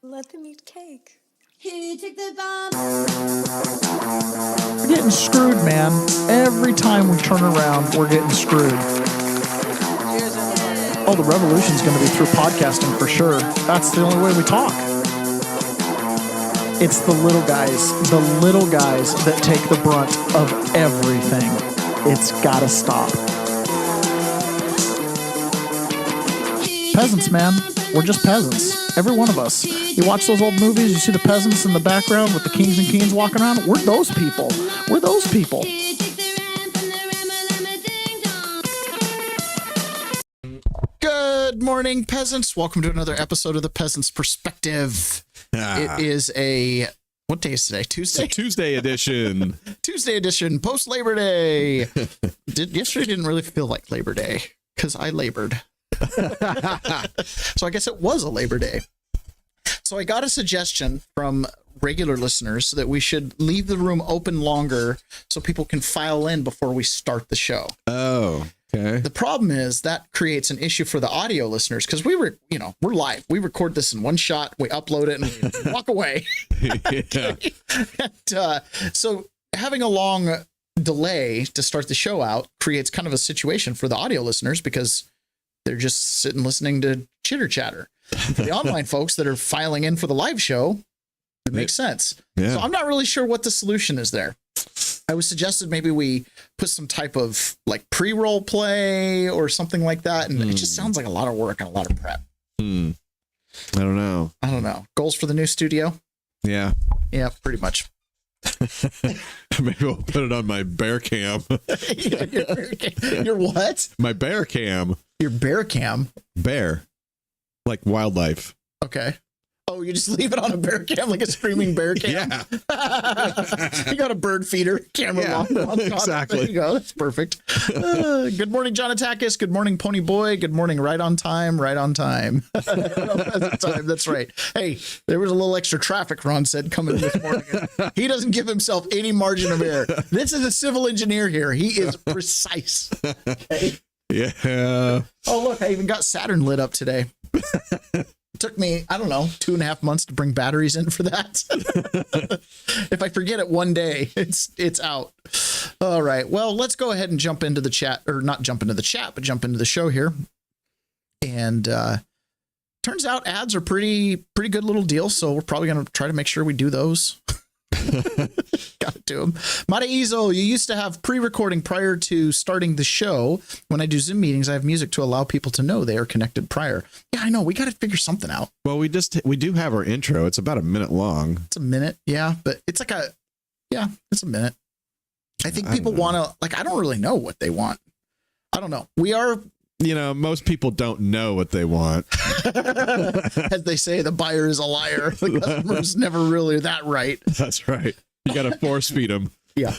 Let them eat cake. He took the bomb. We're getting screwed, man. Every time we turn around, we're getting screwed. Oh, the revolution's going to be through podcasting for sure. That's the only way we talk. It's the little guys that take the brunt of everything. It's got to stop. Peasants, man. We're just peasants. Every one of us. You watch those old movies, you see the peasants in the background with the kings and queens walking around. We're those people. We're those people. Good morning, peasants. Welcome to another episode of the Peasant's Perspective. It is a... What day is today? Tuesday? It's a Tuesday edition. Tuesday edition, post-Labor Day. Yesterday didn't really feel like Labor Day because I labored. So I guess it was a Labor Day. So I got a suggestion from regular listeners that we should leave the room open longer so people can file in before we start the show. Oh, okay. The problem is that creates an issue for the audio listeners because we're live. We record this in one shot, we upload it, and we walk away. Yeah. And, so having a long delay to start the show out creates kind of a situation for the audio listeners because they're just sitting listening to chitter chatter. For the online folks that are filing in for the live show, it makes sense. Yeah. So I'm not really sure what the solution is there. I was suggested maybe we put some type of like pre-roll play or something like that. And it just sounds like a lot of work and a lot of prep. I don't know. Goals for the new studio? Yeah. Yeah, pretty much. Maybe we'll put it on my bear cam. Your what? My bear cam. Your bear cam? Bear. Like wildlife. Okay. Oh, you just leave it on a bear cam, like a screaming bear cam? Yeah. You got a bird feeder camera on top. Exactly. There you go. That's perfect. Good morning, John Atakis. Good morning, Pony Boy. Good morning, right on time, right on time. That's right. Hey, there was a little extra traffic, Ron said, coming this morning. He doesn't give himself any margin of error. This is a civil engineer here. He is precise. Okay? Yeah. Oh, look, I even got Saturn lit up today. It took me, 2.5 months to bring batteries in for that. If I forget it one day, it's out. All right. Well, let's go ahead and jump into the chat, or not jump into the chat, but jump into the show here. And turns out ads are pretty good little deal. So we're probably going to try to make sure we do those. Got to do them. Mataizo, you used to have pre-recording prior to starting the show. When I do Zoom meetings, I have music to allow people to know they are connected prior. Yeah, I know. We got to figure something out. Well, we do have our intro. It's about a minute long. It's a minute. Yeah, but it's like it's a minute. I think people want to, I don't really know what they want. I don't know. We are... most people don't know what they want. As they say, the buyer is a liar. The customer's never really that right. That's right. You got to force feed them. Yeah.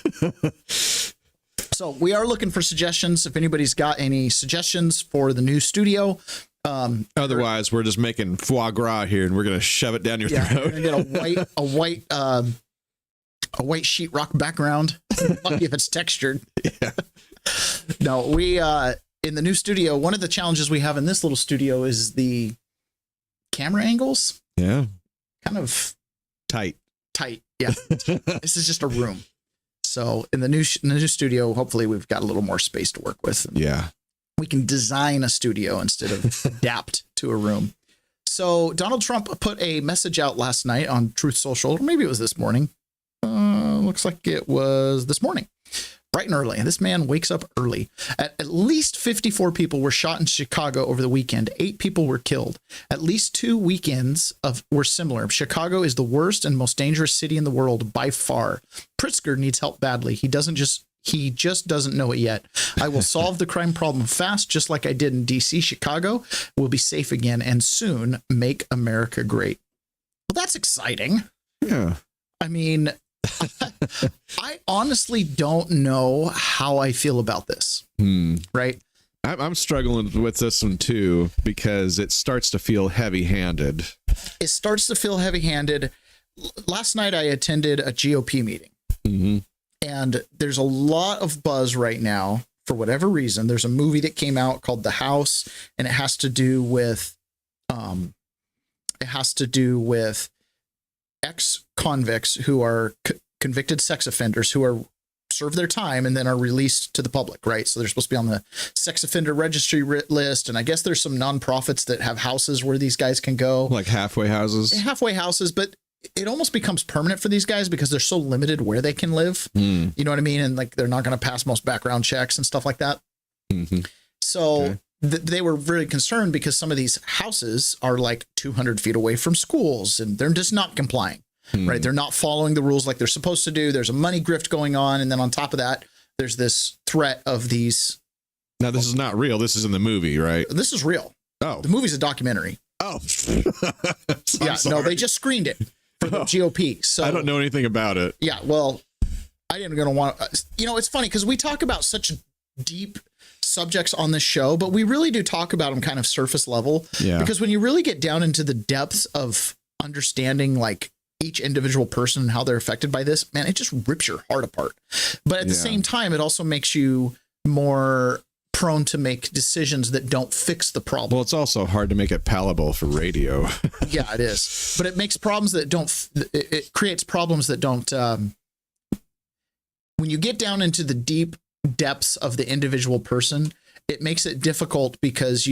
So we are looking for suggestions. If anybody's got any suggestions for the new studio. Otherwise, we're just making foie gras here, and we're going to shove it down your throat. We're going to get a white sheetrock background. Lucky if it's textured. Yeah. No, we... in the new studio, one of the challenges we have in this little studio is the camera angles. Yeah. Kind of tight. Yeah. This is just a room. So in the new studio, hopefully we've got a little more space to work with. Yeah. We can design a studio instead of adapt to a room. So Donald Trump put a message out last night on Truth Social, or maybe it was this morning. Looks like it was this morning. Bright and early. And this man wakes up early. At least 54 people were shot in Chicago over the weekend. 8 people were killed. At least 2 weekends were similar. Chicago is the worst and most dangerous city in the world by far. Pritzker needs help badly. He just doesn't know it yet. I will solve the crime problem fast, just like I did in DC. Chicago will be safe again and soon make America great. Well, that's exciting. Yeah. I mean... I honestly don't know how I feel about this. Right? I'm struggling with this one too, because it starts to feel heavy-handed. It starts to feel heavy-handed. Last night I attended a GOP meeting. Mm-hmm. And there's a lot of buzz right now for whatever reason. There's a movie that came out called The House, and it has to do with It has to do with ex-convicts who are convicted sex offenders who are serve their time and then are released to the public, right? So they're supposed to be on the sex offender registry list. And I guess there's some nonprofits that have houses where these guys can go. Like halfway houses? Halfway houses, but it almost becomes permanent for these guys because they're so limited where they can live. You know what I mean? And like, they're not going to pass most background checks and stuff like that. So they were very concerned because some of these houses are like 200 feet away from schools and they're just not complying. Right. They're not following the rules like they're supposed to do. There's a money grift going on. And then on top of that, there's this threat of these. Now, this is not real. This is in the movie, right? This is real. Oh, the movie's a documentary. Oh, yeah. No, they just screened it for the GOP. So I don't know anything about it. Yeah. Well, I didn't going to want it's funny because we talk about such deep subjects on this show, but we really do talk about them kind of surface level. Yeah. Because when you really get down into the depths of understanding, like, each individual person and how they're affected by this, man, it just rips your heart apart. But at the same time, it also makes you more prone to make decisions that don't fix the problem. Well, it's also hard to make it palatable for radio. Yeah, it is. But it makes problems that don't, it creates problems that don't, when you get down into the deep depths of the individual person, it makes it difficult because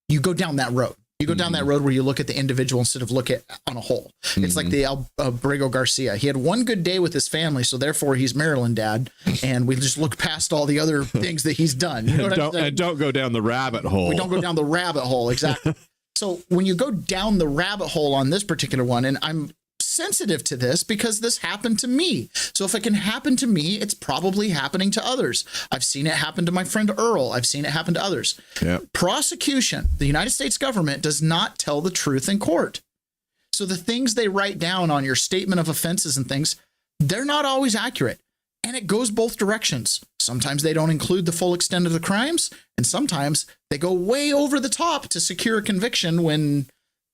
you go down that road. You go down that road where you look at the individual instead of look at on a whole. It's like the Abrego Garcia. He had one good day with his family, so therefore he's Maryland dad, and we just look past all the other things that he's done. You know what I'm saying? And don't go down the rabbit hole. We don't go down the rabbit hole, exactly. So when you go down the rabbit hole on this particular one, and I'm sensitive to this because this happened to me. So if it can happen to me, it's probably happening to others. I've seen it happen to my friend Earl. I've seen it happen to others. Yep. Prosecution, the United States government does not tell the truth in court. So the things they write down on your statement of offenses and things, they're not always accurate. And it goes both directions. Sometimes they don't include the full extent of the crimes, and sometimes they go way over the top to secure a conviction when,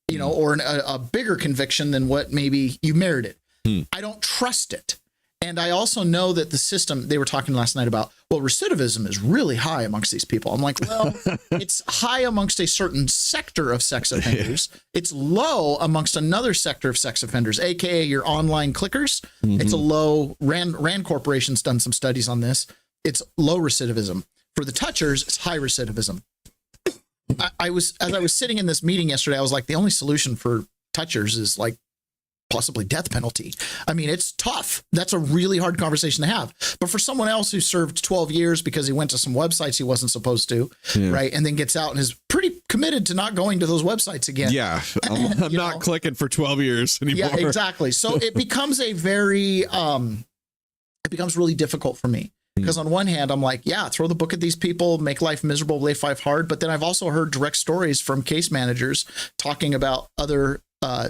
you know, or a bigger conviction than what maybe you merited. I don't trust it. And I also know that the system, they were talking last night about, well, recidivism is really high amongst these people. I'm like, well, it's high amongst a certain sector of sex offenders. It's low amongst another sector of sex offenders, AKA your online clickers. It's a low, Rand Corporation's done some studies on this. It's low recidivism. For the touchers, it's high recidivism. As I was sitting in this meeting yesterday, I was like, the only solution for touchers is like possibly death penalty. I mean, it's tough. That's a really hard conversation to have. But for someone else who served 12 years because he went to some websites he wasn't supposed to, right, and then gets out and is pretty committed to not going to those websites again. Yeah, I'm not clicking for 12 years anymore. Yeah, exactly. So it becomes a very, it becomes really difficult for me. Because on one hand, I'm like, yeah, throw the book at these people, make life miserable, make life hard. But then I've also heard direct stories from case managers talking about other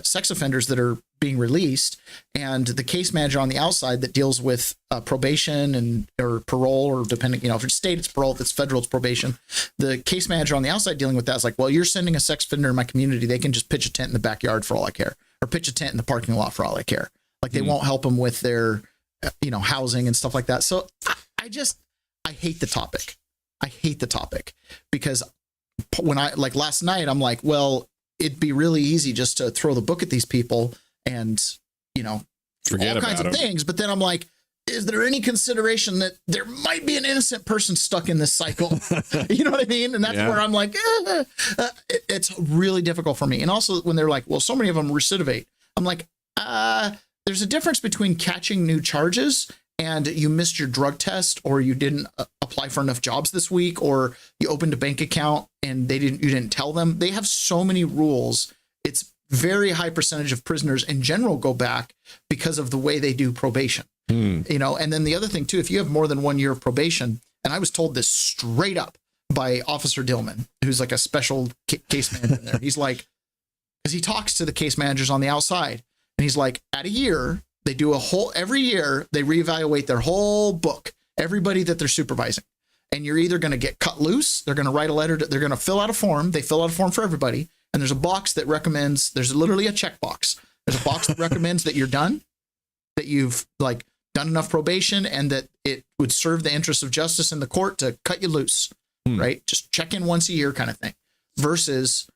sex offenders that are being released, and the case manager on the outside that deals with probation and or parole, or depending, you know, if it's state, it's parole, if it's federal, it's probation. The case manager on the outside dealing with that is like, well, you're sending a sex offender in my community. They can just pitch a tent in the backyard for all I care, or pitch a tent in the parking lot for all I care. Like they won't help them with their, you know, housing and stuff like that. So I hate the topic. I hate the topic because when I, like last night, I'm like, well, it'd be really easy just to throw the book at these people and, you know, forget all kinds of things. But then I'm like, is there any consideration that there might be an innocent person stuck in this cycle? You know what I mean? And that's where I'm like, it's really difficult for me. And also when they're like, well, so many of them recidivate. I'm like, there's a difference between catching new charges and you missed your drug test, or you didn't apply for enough jobs this week, or you opened a bank account and you didn't tell them. They have so many rules. It's very high percentage of prisoners in general go back because of the way they do probation. You know, and then the other thing too, if you have more than 1 year of probation, and I was told this straight up by Officer Dillman, who's like a special case manager in there. He's like, because he talks to the case managers on the outside, and he's like, at a year, they do every year, they reevaluate their whole book, everybody that they're supervising. And you're either going to get cut loose, they're going to write a letter, they're going to fill out a form. They fill out a form for everybody. And there's a box that recommends, there's literally a checkbox. There's a box that recommends that you're done, that you've like done enough probation, and that it would serve the interests of justice in the court to cut you loose, right? Just check in once a year kind of thing. Versus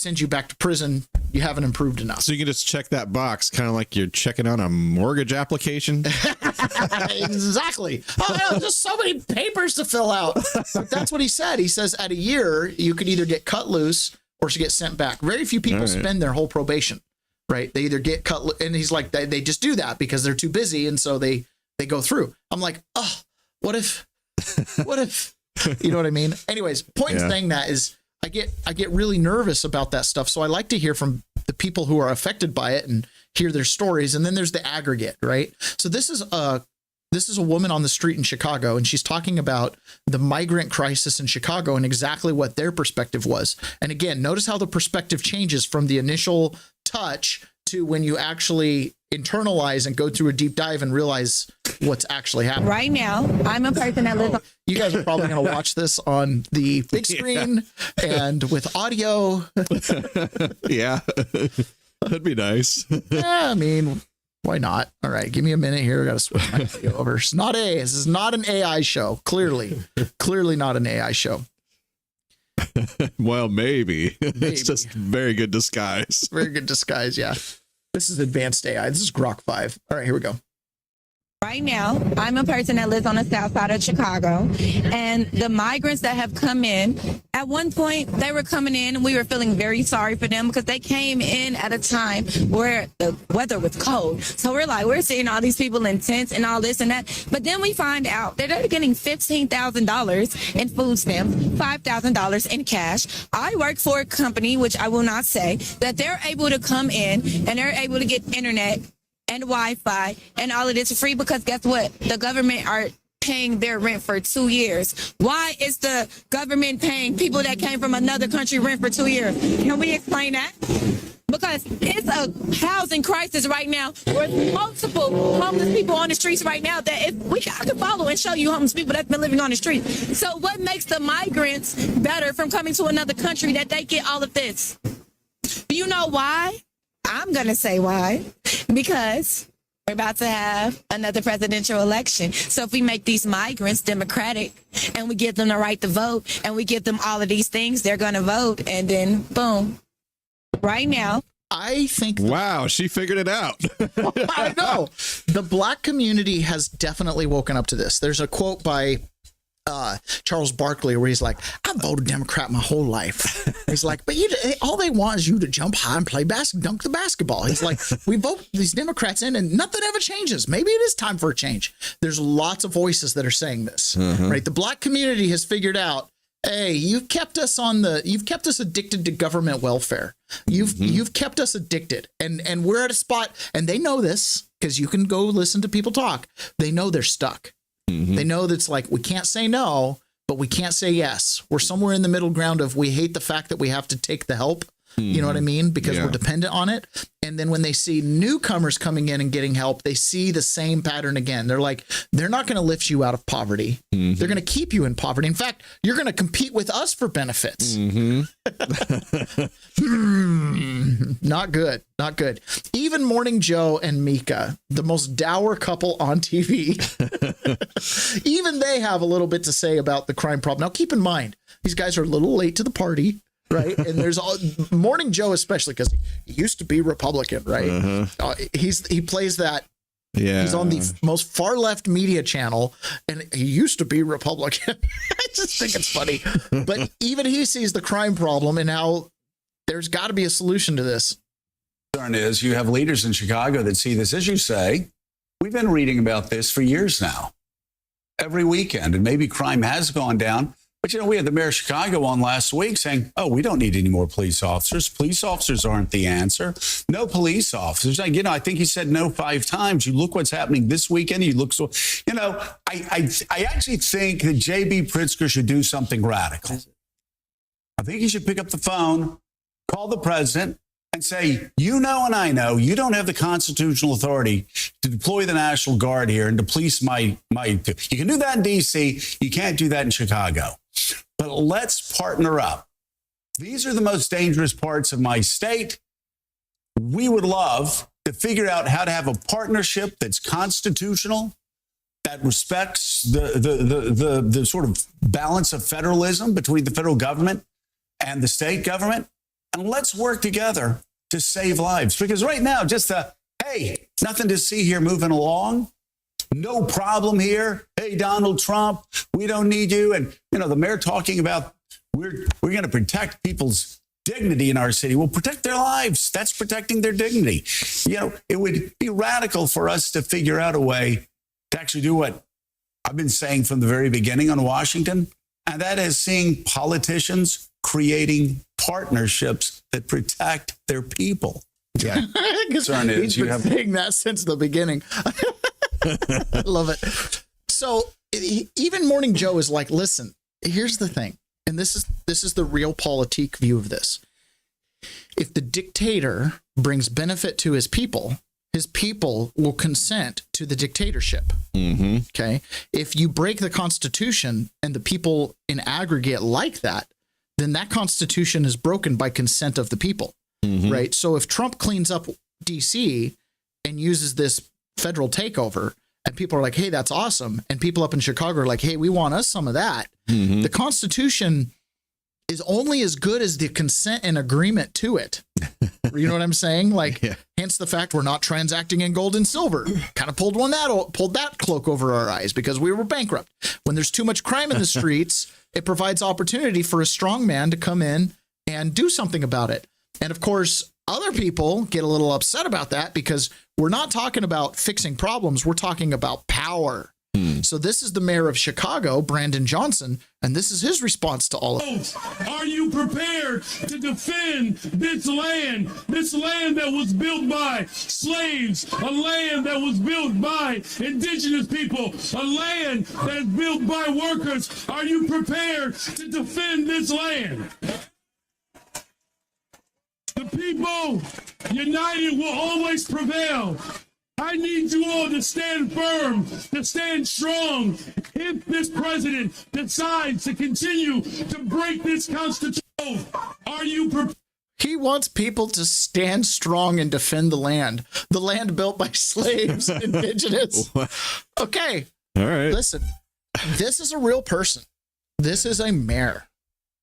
send you back to prison. You haven't improved enough. So you can just check that box, kind of like you're checking on a mortgage application. Exactly. Oh, no, just so many papers to fill out. But that's what he said. He says at a year, you could either get cut loose or get sent back. Very few people spend their whole probation, right? They either get cut, and he's like, they just do that because they're too busy, and so they go through. I'm like, oh, what if, you know what I mean? Anyways, point in saying that is I get really nervous about that stuff. So I like to hear from the people who are affected by it and hear their stories. And then there's the aggregate, right? So this is a woman on the street in Chicago, and she's talking about the migrant crisis in Chicago and exactly what their perspective was. And again, notice how the perspective changes from the initial touch to when you actually internalize and go through a deep dive and realize what's actually happening. Right now, I'm a person that lives. You guys are probably going to watch this on the big screen and with audio. Yeah, that'd be nice. Yeah, I mean, why not? All right, give me a minute here. I got to switch my video over. This is not an AI show. Clearly not an AI show. Well, maybe. It's just very good disguise. Very good disguise. Yeah. This is advanced AI. This is Grok 5. All right, here we go. Right now, I'm a person that lives on the south side of Chicago, and the migrants that have come in, at one point, they were coming in, and we were feeling very sorry for them because they came in at a time where the weather was cold. So we're seeing all these people in tents and all this and that. But then we find out that they're getting $15,000 in food stamps, $5,000 in cash. I work for a company, which I will not say, that they're able to come in and they're able to get internet and Wi-Fi and all of this for free because guess what? The government are paying their rent for 2 years. Why is the government paying people that came from another country rent for 2 years? Can we explain that? Because it's a housing crisis right now. There's multiple homeless people on the streets right now that I can follow and show you homeless people that's been living on the street. So what makes the migrants better from coming to another country that they get all of this? Do you know why? I'm going to say why. Because we're about to have another presidential election. So if we make these migrants democratic and we give them the right to vote and we give them all of these things, they're going to vote. And then, boom, right now. I think. Wow, she figured it out. I know. The black community has definitely woken up to this. There's a quote by Charles Barkley where he's like, I voted Democrat my whole life. He's like, but all they want is you to jump high and play dunk the basketball. He's like, we vote these Democrats in and nothing ever changes. Maybe it is time for a change. There's lots of voices that are saying this, right? The black community has figured out, hey, you've kept us addicted to government welfare. You've kept us addicted, and we're at a spot, and they know this because you can go listen to people talk. They know they're stuck. They know that it's like, we can't say no, but we can't say yes. We're somewhere in the middle ground of we hate the fact that we have to take the help. You know what I mean? Because we're dependent on it. And then when they see newcomers coming in and getting help, they see the same pattern again. They're like, they're not going to lift you out of poverty. They're going to keep you in poverty. In fact, you're going to compete with us for benefits. Not good. Not good. Even Morning Joe and Mika, the most dour couple on TV, even they have a little bit to say about the crime problem. Now, keep in mind, these guys are a little late to the party. Right. And there's Morning Joe, especially because he used to be Republican. Right. He plays that. Yeah. He's on the most far left media channel and he used to be Republican. I just think it's funny. But even he sees the crime problem and how there's got to be a solution to this. Concern is you have leaders in Chicago that see this, as you say. We've been reading about this for years now, every weekend, and maybe crime has gone down. But, we had the mayor of Chicago on last week saying, oh, we don't need any more police officers. Police officers aren't the answer. No police officers. I think he said no 5 times. You look what's happening this weekend. You look so, I actually think that J.B. Pritzker should do something radical. I think he should pick up the phone, call the president, and say, and I know you don't have the constitutional authority to deploy the National Guard here and to police my. You can do that in D.C. You can't do that in Chicago. But let's partner up. These are the most dangerous parts of my state. We would love to figure out how to have a partnership that's constitutional, that respects the sort of balance of federalism between the federal government and the state government. and let's work together to save lives. Because right now, just hey, nothing to see here moving along. No problem here. Hey, Donald Trump, we don't need you. And, the mayor talking about we're going to protect people's dignity in our city. We'll protect their lives. That's protecting their dignity. It would be radical for us to figure out a way to actually do what I've been saying from the very beginning on Washington, and that is seeing politicians creating partnerships that protect their people. Yeah. Concern is He's been saying that since the beginning. I love it. So even Morning Joe is like, listen, here's the thing. And this is the real politique view of this. If the dictator brings benefit to his people will consent to the dictatorship. Mm-hmm. Okay. If you break the Constitution and the people in aggregate like that, then that Constitution is broken by consent of the people. Mm-hmm. Right. So if Trump cleans up DC and uses this federal takeover and people are like, hey, that's awesome. And people up in Chicago are like, hey, we want us some of that. Mm-hmm. The Constitution is only as good as the consent and agreement to it. You know what I'm saying? Like, Yeah. Hence the fact we're not transacting in gold and silver. Kind of pulled that cloak over our eyes because we were bankrupt. When there's too much crime in the streets, it provides opportunity for a strong man to come in and do something about it. And of course, other people get a little upset about that because we're not talking about fixing problems. We're talking about power. So this is the mayor of Chicago, Brandon Johnson, and this is his response to all of it. Are you prepared to defend this land that was built by slaves, a land that was built by indigenous people, a land that is built by workers? Are you prepared to defend this land? The people united will always prevail. I need you all to stand firm, to stand strong. If this president decides to continue to break this Constitution, are you prepared? He wants people to stand strong and defend the land built by slaves, indigenous. Okay, All right. listen, this is a real person. This is a mayor,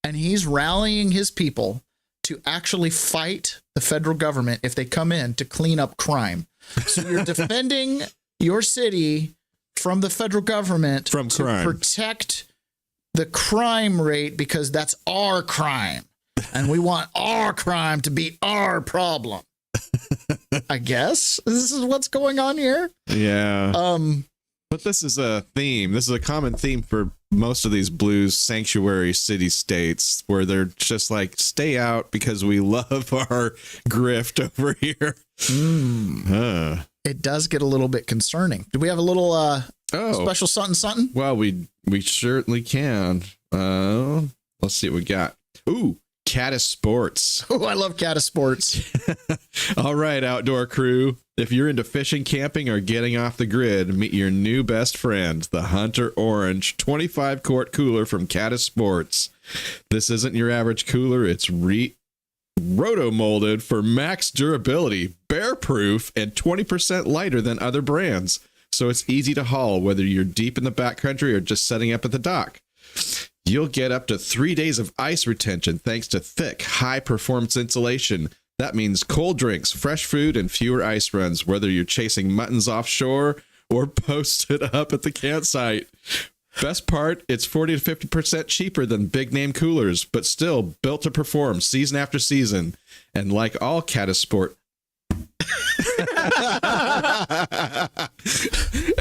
and he's rallying his people to actually fight the federal government if they come in to clean up crime. So you're defending your city from the federal government From to crime. protect the crime rate because that's our crime. And we want our crime to be our problem. I guess this is what's going on here. Yeah. But this is a theme. This is a common theme for most of these blues sanctuary city states where they're just like, stay out because we love our grift over here. It does get a little bit concerning. Do we have a little special something? Well, we certainly can. Let's see what we got. Ooh, Caddis Sports. Oh, I love Caddis Sports. All right, outdoor crew. If you're into fishing, camping, or getting off the grid, meet your new best friend, the Hunter Orange 25-quart cooler from Caddis Sports. This isn't your average cooler. It's roto-molded for max durability, bear-proof, and 20% lighter than other brands. So it's easy to haul, whether you're deep in the backcountry or just setting up at the dock. You'll get up to 3 days of ice retention thanks to thick, high-performance insulation. That means cold drinks, fresh food, and fewer ice runs, whether you're chasing muttons offshore or posted up at the campsite. Best part, it's 40 to 50% cheaper than big-name coolers, but still built to perform season after season. And like all Caddis Sport...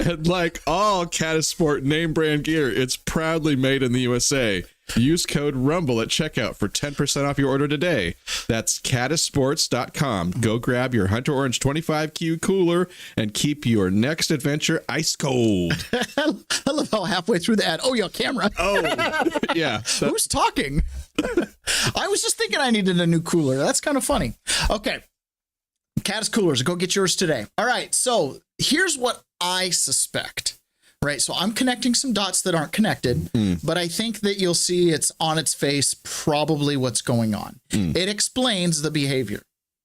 And like all Caddis Sport name brand gear, it's proudly made in the USA. Use code RUMBLE at checkout for 10% off your order today. That's caddissports.com. Go grab your Hunter Orange 25Q cooler and keep your next adventure ice cold. I love how halfway through the ad, oh, your camera. Oh, yeah. Who's talking? I was just thinking I needed a new cooler. That's kind of funny. Okay. Caddis Coolers, go get yours today. All right. So here's what I suspect. Right. So I'm connecting some dots that aren't connected, but I think that you'll see it's on its face probably what's going on. It explains the behavior.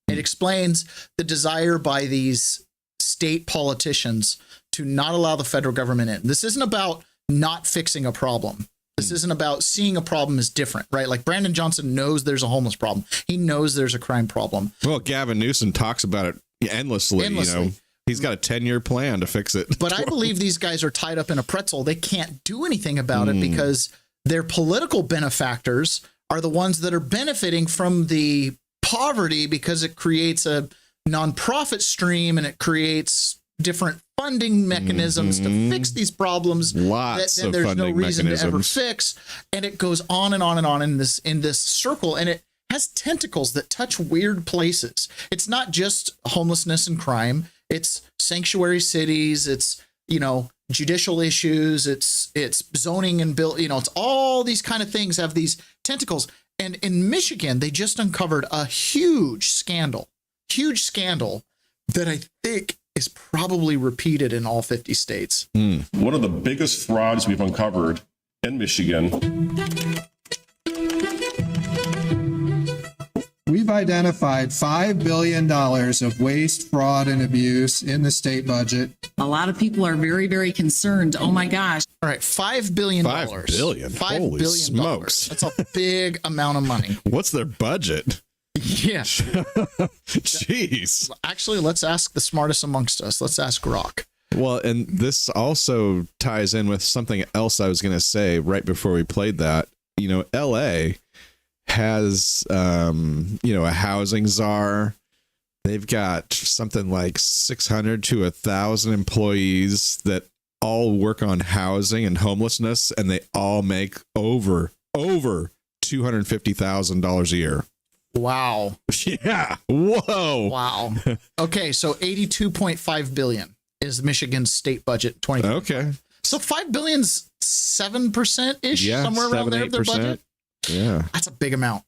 It explains the desire by these state politicians to not allow the federal government in. This isn't about not fixing a problem. This isn't about seeing a problem as different, right? Like Brandon Johnson knows there's a homeless problem. He knows there's a crime problem. Well, Gavin Newsom talks about it endlessly. You know, he's got a 10-year plan to fix it. But I believe these guys are tied up in a pretzel. They can't do anything about it because their political benefactors are the ones that are benefiting from the poverty because it creates a nonprofit stream and it creates different funding mechanisms to fix these problems Lots that of there's no funding reason to ever mechanisms. fix. And it goes on and on and on in this circle. And it has tentacles that touch weird places. It's not just homelessness and crime. It's sanctuary cities. It's, you know, judicial issues. It's zoning and bill. You know, it's all these kind of things have these tentacles. And in Michigan, they just uncovered a huge scandal that I think is probably repeated in all 50 states. One of the biggest frauds we've uncovered in Michigan. We've identified $5 billion of waste, fraud, and abuse in the state budget. A lot of people are very, very concerned. Oh my gosh. All right, $5 billion. $5 billion? $5 Holy billion. smokes. That's a big amount of money. What's their budget? Yeah. Jeez. Actually, let's ask the smartest amongst us. Let's ask Rock. Well, and this also ties in with something else I was going to say right before we played that. You know, LA has, you know, a housing czar. They've got something like 600 to 1,000 employees that all work on housing and homelessness, and they all make over $250,000 a year. Wow. Yeah. Whoa. Wow. Okay, so 82.5 billion is Michigan's state budget 20. Okay. So 5 billion's 7% ish, Yeah, somewhere around 7, there of their 8%. budget. Yeah. That's a big amount.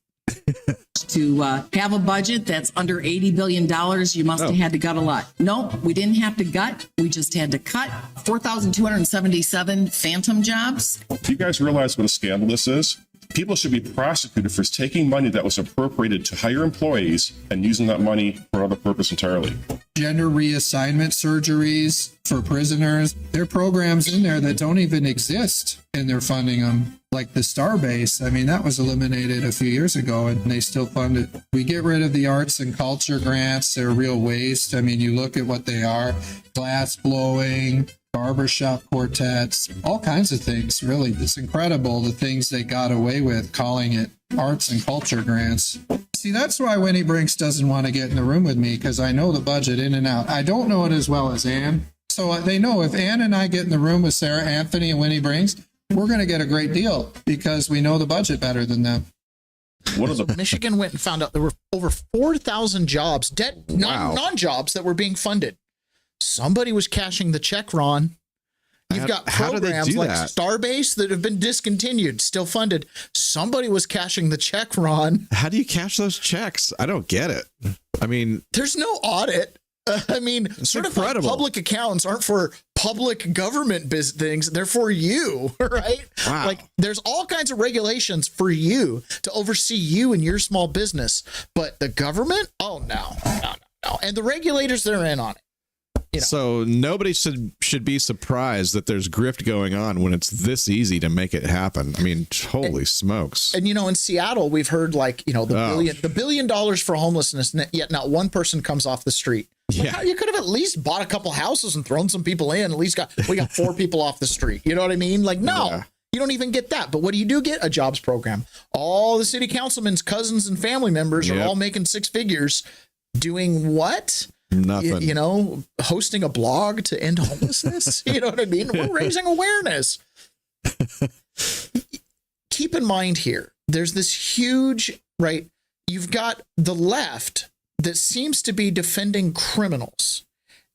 To have a budget that's under $80 billion, you must have had to gut a lot. Nope, we didn't have to gut. We just had to cut 4,277 phantom jobs. Do you guys realize what a scandal this is? People should be prosecuted for taking money that was appropriated to hire employees and using that money for another purpose entirely. Gender reassignment surgeries for prisoners. There are programs in there that don't even exist, and they're funding them. Like the Starbase, I mean, that was eliminated a few years ago, and they still fund it. We get rid of the arts and culture grants. They're real waste. I mean, you look at what they are. Glass blowing, barbershop quartets, all kinds of things. Really, it's incredible the things they got away with calling it arts and culture grants. See, that's why Winnie Brinks doesn't want to get in the room with me, because I know the budget in and out. I don't know it as well as Ann. So they know if Ann and I get in the room with Sarah Anthony and Winnie Brinks, we're going to get a great deal because we know the budget better than them. What are the Michigan went and found out there were over 4,000 jobs, non-jobs that were being funded. Somebody was cashing the check, Ron. You've got how do they programs do like that? Starbase that have been discontinued, still funded. Somebody was cashing the check, Ron. How do you cash those checks? I don't get it. I mean, There's no audit. I mean, certified incredible. public accounts aren't for public government things. They're for you, right? Wow. Like there's all kinds of regulations for you to oversee you and your small business. But the government? Oh, no. And the regulators, they're in on it. You know. So nobody should be surprised that there's grift going on when it's this easy to make it happen. I mean, holy smokes. And, you know, in Seattle, we've heard like, you know, the $1 billion for homelessness, yet not one person comes off the street. Yeah. Like, you could have at least bought a couple houses and thrown some people in. At least we got 4 people off the street. You know what I mean? Like, no, Yeah. you don't even get that. But what do you do get? A jobs program. All the city councilmen's cousins and family members are Yep. all making 6 figures doing what? Nothing. You know, hosting a blog to end homelessness. You know what I mean? We're raising awareness. Keep in mind here, there's this huge, right? You've got the left that seems to be defending criminals,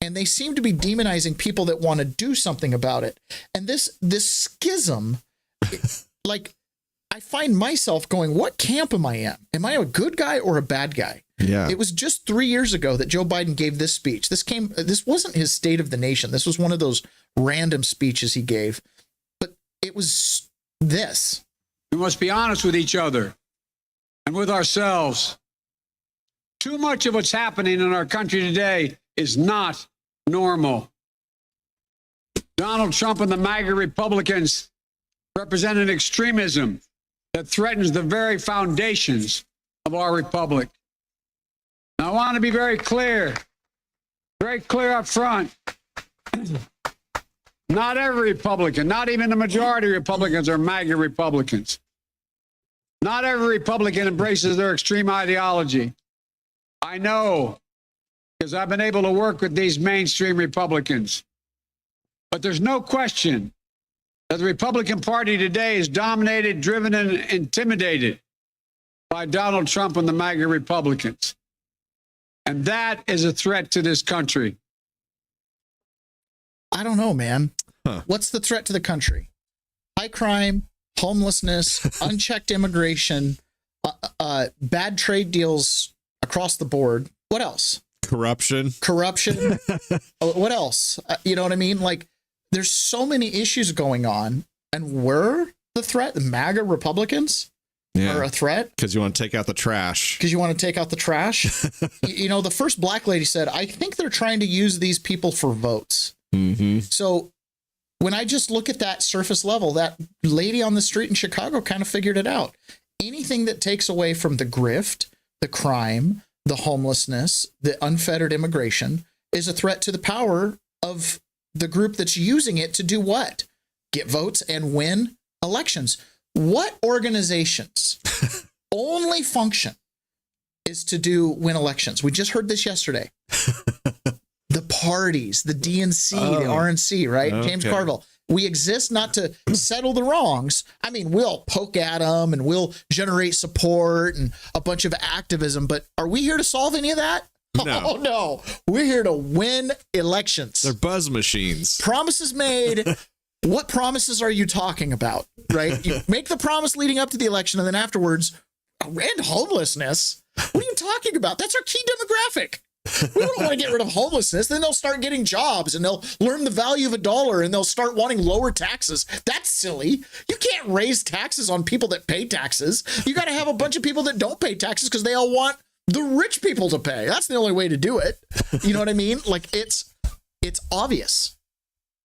and they seem to be demonizing people that want to do something about it. And this schism, like, I find myself going, what camp am I in? Am I a good guy or a bad guy? Yeah. It was just 3 years ago that Joe Biden gave this speech. This wasn't his State of the Nation. This was one of those random speeches he gave, but it was this. We must be honest with each other and with ourselves. Too much of what's happening in our country today is not normal. Donald Trump and the MAGA Republicans represent an extremism that threatens the very foundations of our republic. Now, I want to be very clear up front. Not every Republican, not even the majority of Republicans are MAGA Republicans. Not every Republican embraces their extreme ideology. I know, because I've been able to work with these mainstream Republicans. But there's no question that the Republican Party today is dominated, driven, and intimidated by Donald Trump and the MAGA Republicans. And that is a threat to this country. I don't know, man. What's the threat to the country? High crime, homelessness, unchecked immigration, bad trade deals across the board. What else? Corruption. What else? You know what I mean? Like, there's so many issues going on, and we're the threat. The MAGA Republicans are a threat. Because you want to take out the trash. You know, the first black lady said, I think they're trying to use these people for votes. Mm-hmm. So when I just look at that surface level, that lady on the street in Chicago kind of figured it out. Anything that takes away from the grift, the crime, the homelessness, the unfettered immigration is a threat to the power of the group that's using it to do what? Get votes and win elections. What organizations only function is to win elections? We just heard this yesterday. The parties, the DNC, the RNC, right? Okay. James Carville. We exist not to settle the wrongs. I mean, we'll poke at them and we'll generate support and a bunch of activism, but are we here to solve any of that? No. Oh, no. We're here to win elections. They're buzz machines. Promises made. What promises are you talking about, right? You make the promise leading up to the election and then afterwards, end homelessness. What are you talking about? That's our key demographic. We don't want to get rid of homelessness. Then they'll start getting jobs and they'll learn the value of a dollar and they'll start wanting lower taxes. That's silly. You can't raise taxes on people that pay taxes. You got to have a bunch of people that don't pay taxes because they all want the rich people to pay. That's the only way to do it. You know what I mean? Like it's obvious.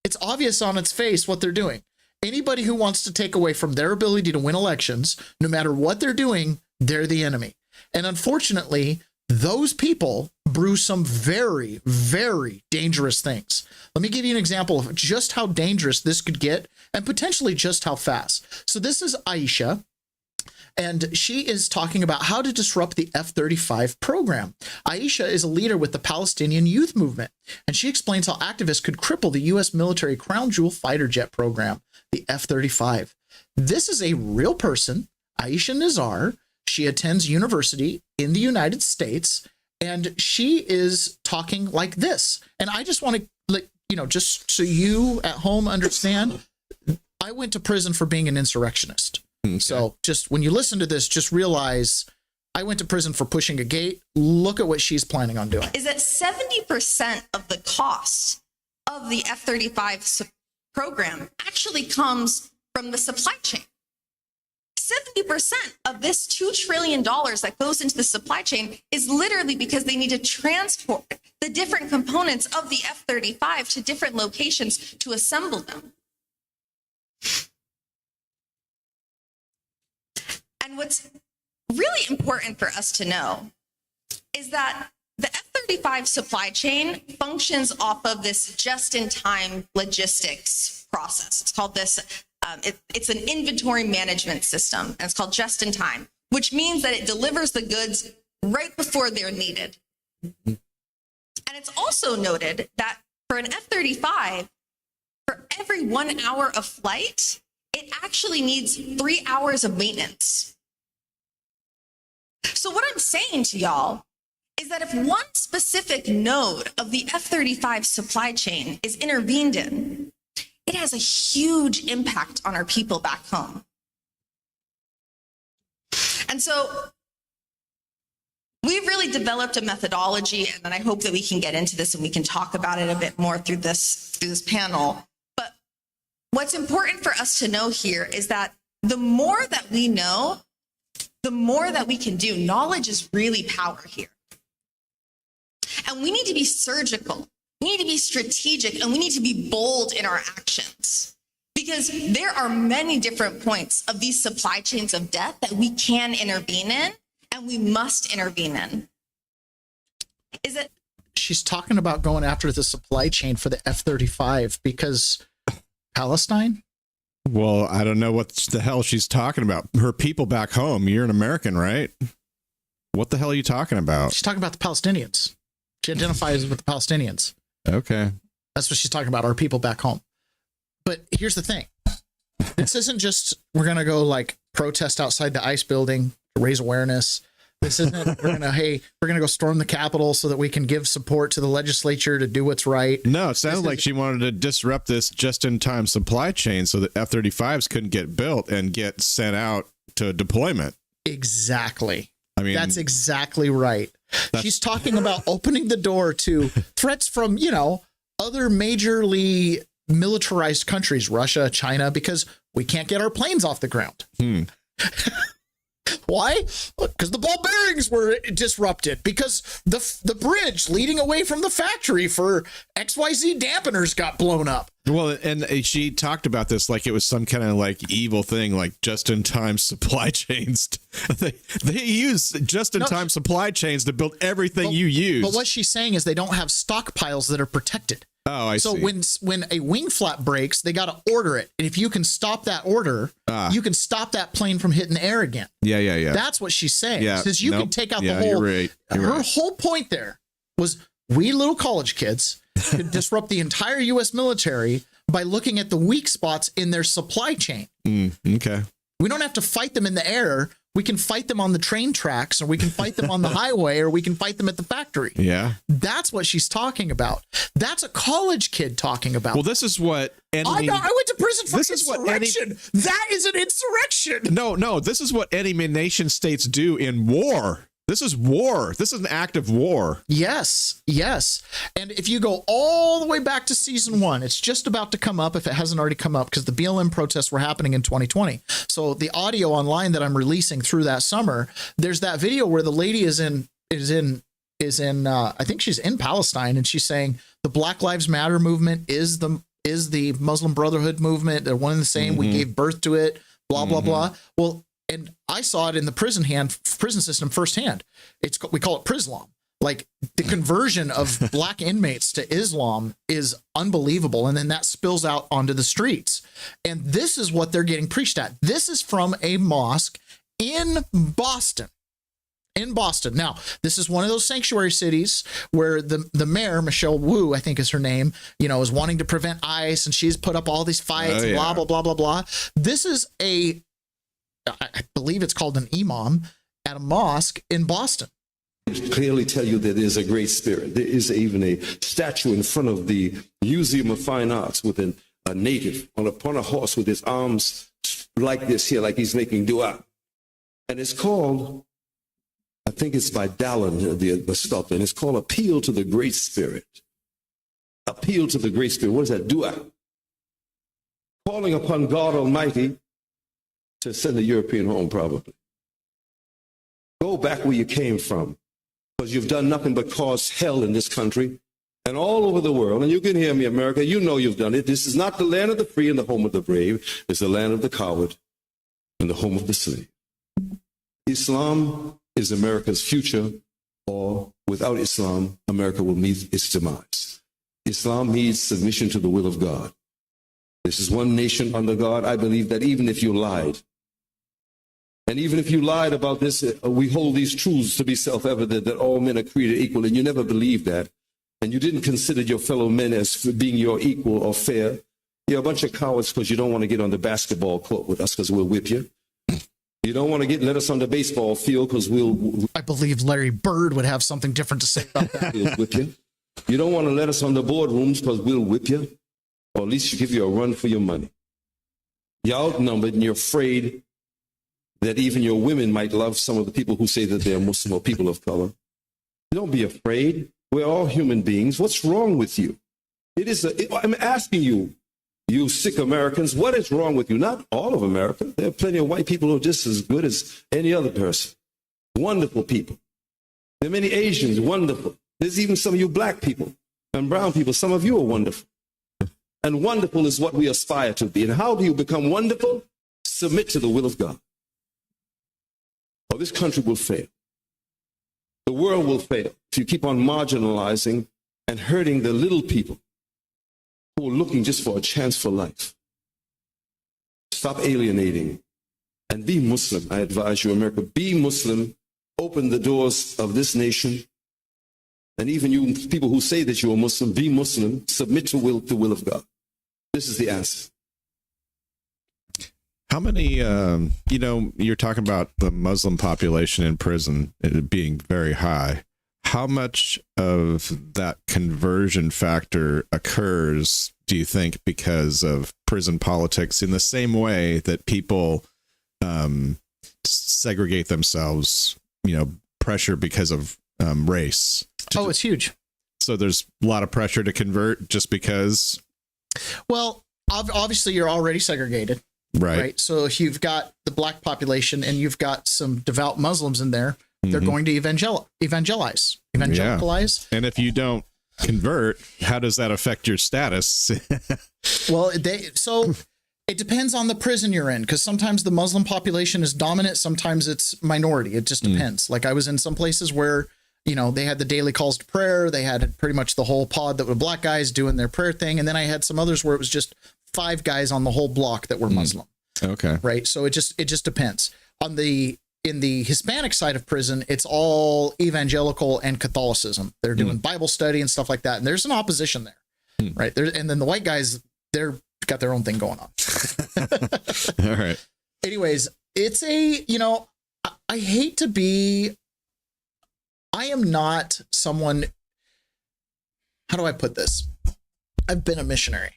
It's obvious on its face what they're doing. Anybody who wants to take away from their ability to win elections, no matter what they're doing, they're the enemy. And unfortunately, those people brew some very, very dangerous things. Let me give you an example of just how dangerous this could get and potentially just how fast. So this is Aisha, and she is talking about how to disrupt the F-35 program. Aisha is a leader with the Palestinian Youth Movement, and she explains how activists could cripple the U.S. military crown jewel fighter jet program, the F-35. This is a real person, Aisha Nizar. She attends university in the United States, and she is talking like this. And I just want to, just so you at home understand, I went to prison for being an insurrectionist. Okay. So just when you listen to this, just realize I went to prison for pushing a gate. Look at what she's planning on doing. Is that 70% of the cost of the F-35 program actually comes from the supply chain. 70% of this $2 trillion that goes into the supply chain is literally because they need to transport the different components of the F-35 to different locations to assemble them. And what's really important for us to know is that the F-35 supply chain functions off of this just-in-time logistics process. It's called this it's an inventory management system, and it's called just-in-time, which means that it delivers the goods right before they're needed. And it's also noted that for an F-35, for every 1 hour of flight, it actually needs 3 hours of maintenance. So what I'm saying to y'all is that if one specific node of the F-35 supply chain is intervened in, it has a huge impact on our people back home. And so we've really developed a methodology, and I hope that we can get into this and we can talk about it a bit more through this panel. But what's important for us to know here is that the more that we know, the more that we can do. Knowledge is really power here. And we need to be surgical. We need to be strategic, and we need to be bold in our actions. Because Because there are many different points of these supply chains of death that we can intervene in, and we must intervene in. Is it? She's talking about going after the supply chain for the F-35 because Palestine? Well, I don't know what the hell she's talking about. Her people back home. You're an American, right? What the hell are you talking about? She's talking about the Palestinians. She identifies with the Palestinians. Okay. That's what she's talking about, our people back home. But here's the thing. This isn't just, we're going to go like protest outside the ICE building to raise awareness. This isn't, we're going to go storm the Capitol so that we can give support to the legislature to do what's right. No, it sounded like she wanted to disrupt this just-in-time supply chain so that F-35s couldn't get built and get sent out to deployment. Exactly. I mean, that's exactly right. She's talking about opening the door to threats from, other majorly militarized countries, Russia, China, because we can't get our planes off the ground. Why? Because the ball bearings were disrupted, because the bridge leading away from the factory for XYZ dampeners got blown up. Well, and she talked about this like it was some kind of like evil thing, like just-in-time supply chains. They use just-in-time supply chains to build everything you use. But what she's saying is they don't have stockpiles that are protected. Oh, I see. So when a wing flap breaks, they got to order it. And if you can stop that order, you can stop that plane from hitting the air again. Yeah. That's what she's saying. Yeah. Because you can take out the whole. You're right. Her whole point there was we little college kids could disrupt the entire U.S. military by looking at the weak spots in their supply chain. Okay. We don't have to fight them in the air. We can fight them on the train tracks, or we can fight them on the highway, or we can fight them at the factory. Yeah. That's what she's talking about. That's a college kid talking about. Well, this is what I went to prison for insurrection. That is an insurrection. No. This is what enemy nation states do in war. This is war. This is an act of war. Yes. And if you go all the way back to season 1, it's just about to come up if it hasn't already come up, because the BLM protests were happening in 2020. So the audio online that I'm releasing through that summer, there's that video where the lady is in I think she's in Palestine, and she's saying the Black Lives Matter movement is the Muslim Brotherhood movement. They're one and the same. We gave birth to it. Blah blah blah. Well. And I saw it in the prison system firsthand. We call it Prislam. Like the conversion of black inmates to Islam is unbelievable. And then that spills out onto the streets. And this is what they're getting preached at. This is from a mosque in Boston. Now, this is one of those sanctuary cities where the mayor, Michelle Wu, I think is her name, is wanting to prevent ICE, and she's put up all these fights, blah, blah, blah, blah, blah. This is I believe it's called an imam at a mosque in Boston. Clearly tell you that there's a great spirit. There is even a statue in front of the Museum of Fine Arts with a native upon a horse with his arms like this here, like he's making dua. And it's called, I think it's by Dallin, the sculptor, and it's called Appeal to the Great Spirit. Appeal to the Great Spirit. What is that? Dua. Calling upon God Almighty to send the European home, probably. Go back where you came from, because you've done nothing but cause hell in this country and all over the world. And you can hear me, America. You know you've done it. This is not the land of the free and the home of the brave. It's the land of the coward and the home of the slave. Islam is America's future, or without Islam, America will meet its demise. Islam means submission to the will of God. This is one nation under God. I believe that even if you lied, and even if you lied about this, we hold these truths to be self-evident, that all men are created equal, and you never believed that, and you didn't consider your fellow men as being your equal or fair. You're a bunch of cowards because you don't want to get on the basketball court with us because we'll whip you. You don't want to let us on the baseball field because we'll... I believe Larry Bird would have something different to say about that. We'll whip you. You don't want to let us on the boardrooms because we'll whip you, or at least give you a run for your money. You're outnumbered and you're afraid that even your women might love some of the people who say that they're Muslim or people of color. Don't be afraid. We're all human beings. What's wrong with you? I'm asking you, you sick Americans, what is wrong with you? Not all of America. There are plenty of white people who are just as good as any other person. Wonderful people. There are many Asians, wonderful. There's even some of you black people and brown people. Some of you are wonderful. And wonderful is what we aspire to be. And how do you become wonderful? Submit to the will of God. Or this country will fail. The world will fail if you keep on marginalizing and hurting the little people who are looking just for a chance for life. Stop alienating and be Muslim. I advise you, America, be Muslim. Open the doors of this nation. And even you people who say that you're Muslim, be Muslim. Submit to the will of God. This is the answer. How many, you're talking about the Muslim population in prison being very high. How much of that conversion factor occurs, do you think, because of prison politics in the same way that people segregate themselves, pressure because of race? Oh, it's huge. So there's a lot of pressure to convert just because? Well, obviously you're already segregated. Right. So if you've got the black population and you've got some devout Muslims in there, they're going to evangelicalize. Yeah. And if you don't convert, how does that affect your status? Well, it depends on the prison you're in, because sometimes the Muslim population is dominant, sometimes it's minority. It just depends. Like I was in some places where, they had the daily calls to prayer. They had pretty much the whole pod that were black guys doing their prayer thing. And then I had some others where it was just 5 guys on the whole block that were Muslim. Okay. Right. So it just depends. In the Hispanic side of prison, it's all evangelical and Catholicism. They're doing Bible study and stuff like that. And there's an opposition there. Right. And then the white guys, they're got their own thing going on. All right. Anyways, it's I hate to be, I am not someone, how do I put this? I've been a missionary.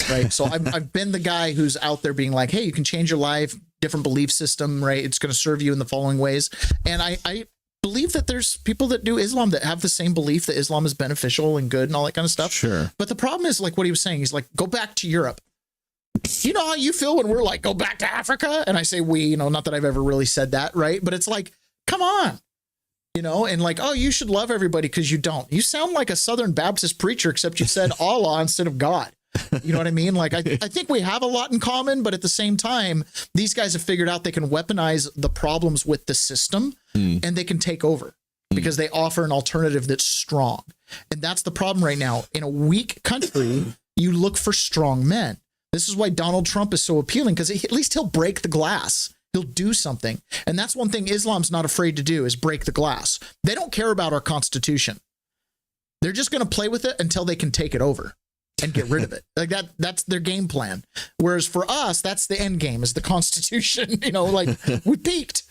Right. So I've been the guy who's out there being like, hey, you can change your life, different belief system, right? It's going to serve you in the following ways. And I believe that there's people that do Islam that have the same belief that Islam is beneficial and good and all that kind of stuff. Sure. But the problem is like what he was saying. He's like, go back to Europe. You know how you feel when we're like, go back to Africa? And I say we, not that I've ever really said that, right? But it's like, come on. And like, oh, you should love everybody because you don't. You sound like a Southern Baptist preacher, except you said Allah instead of God. You know what I mean? Like, I think we have a lot in common, but at the same time, these guys have figured out they can weaponize the problems with the system and they can take over because they offer an alternative that's strong. And that's the problem right now. In a weak country, you look for strong men. This is why Donald Trump is so appealing, because at least he'll break the glass. He'll do something. And that's one thing Islam's not afraid to do, is break the glass. They don't care about our Constitution. They're just going to play with it until they can take it over and get rid of it. Like that's their game plan. Whereas for us, that's the end game, is the Constitution. Like we peaked.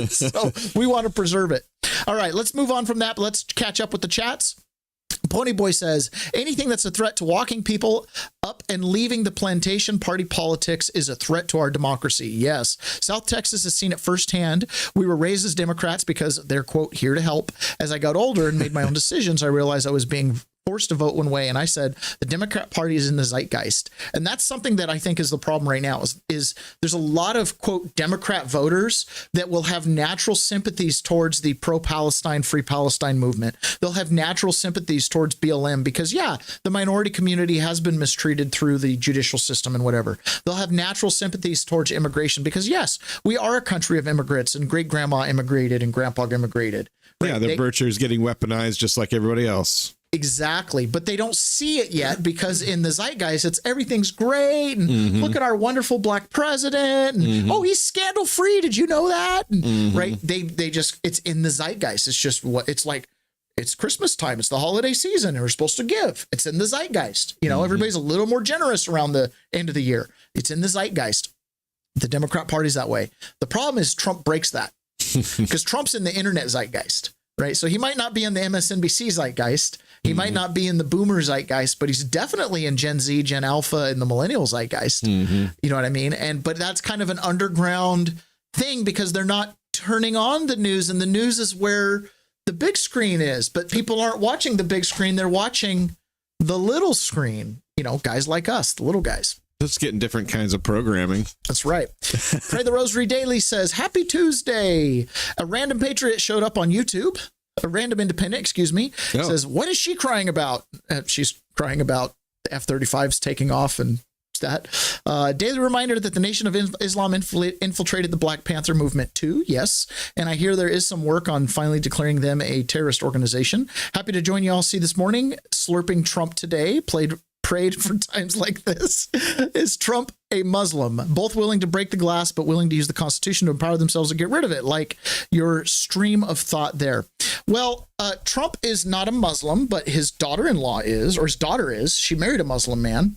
So we want to preserve it. All right, let's move on from that. But let's catch up with the chats. Ponyboy says, anything that's a threat to walking people up and leaving the plantation party politics is a threat to our democracy. Yes. South Texas has seen it firsthand. We were raised as Democrats because they're, quote, here to help. As I got older and made my own decisions, I realized I was being forced to vote one way. And I said, the Democrat Party is in the zeitgeist. And that's something that I think is the problem right now is there's a lot of, quote, Democrat voters that will have natural sympathies towards the pro-Palestine, free Palestine movement. They'll have natural sympathies towards BLM because, yeah, the minority community has been mistreated through the judicial system and whatever. They'll have natural sympathies towards immigration because, yes, we are a country of immigrants and great grandma immigrated and grandpa immigrated. Right? Yeah, the virtue is getting weaponized just like everybody else. Exactly. But they don't see it yet because in the zeitgeist, it's everything's great. And look at our wonderful black president. And, oh, he's scandal free. Did you know that? And, right. They just, it's in the zeitgeist. It's just what it's like. It's Christmas time. It's the holiday season. And we're supposed to give. It's in the zeitgeist. Everybody's a little more generous around the end of the year. It's in the zeitgeist. The Democrat Party's that way. The problem is Trump breaks that because Trump's in the internet zeitgeist. Right. So he might not be in the MSNBC zeitgeist. He might not be in the boomer zeitgeist, but he's definitely in Gen Z, Gen Alpha, and the millennial zeitgeist. You know what I mean? But that's kind of an underground thing because they're not turning on the news, and the news is where the big screen is. But people aren't watching the big screen. They're watching the little screen, guys like us, the little guys. Just getting different kinds of programming. That's right. Pray the Rosary Daily says, Happy Tuesday. A random patriot showed up on YouTube. A random independent, says, what is she crying about? She's crying about the F-35's taking off and that. Daily reminder that the Nation of Islam infiltrated the Black Panther movement too. Yes. And I hear there is some work on finally declaring them a terrorist organization. Happy to join you all. See this morning, slurping Trump today. Prayed for times like this. Is Trump a Muslim? Both willing to break the glass, but willing to use the Constitution to empower themselves to get rid of it. Like your stream of thought there. Well, Trump is not a Muslim, but his daughter-in-law is, or his daughter is. She married a Muslim man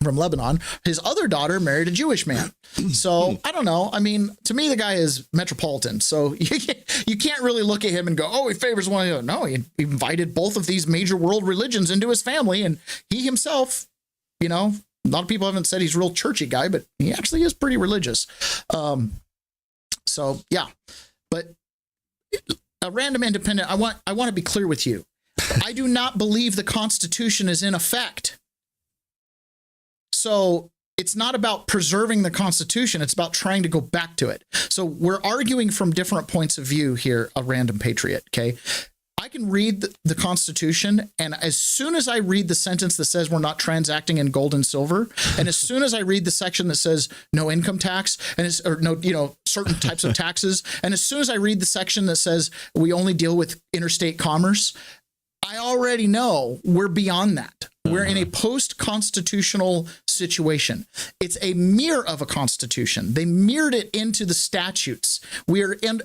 from Lebanon. His other daughter married a Jewish man. So I don't know. I mean, to me, the guy is metropolitan. So you can't really look at him and go, oh, he favors one. No, he invited both of these major world religions into his family. And he himself, a lot of people haven't said he's a real churchy guy, but he actually is pretty religious. So yeah, but a random independent. I want to be clear with you. I do not believe the Constitution is in effect. So it's not about preserving the Constitution. It's about trying to go back to it. So we're arguing from different points of view here, a random patriot. Okay. I can read the Constitution, and as soon as I read the sentence that says we're not transacting in gold and silver, and as soon as I read the section that says no income tax or no, certain types of taxes, and as soon as I read the section that says we only deal with interstate commerce, I already know we're beyond that. We're in a post-constitutional situation. It's a mirror of a constitution. They mirrored it into the statutes. We are in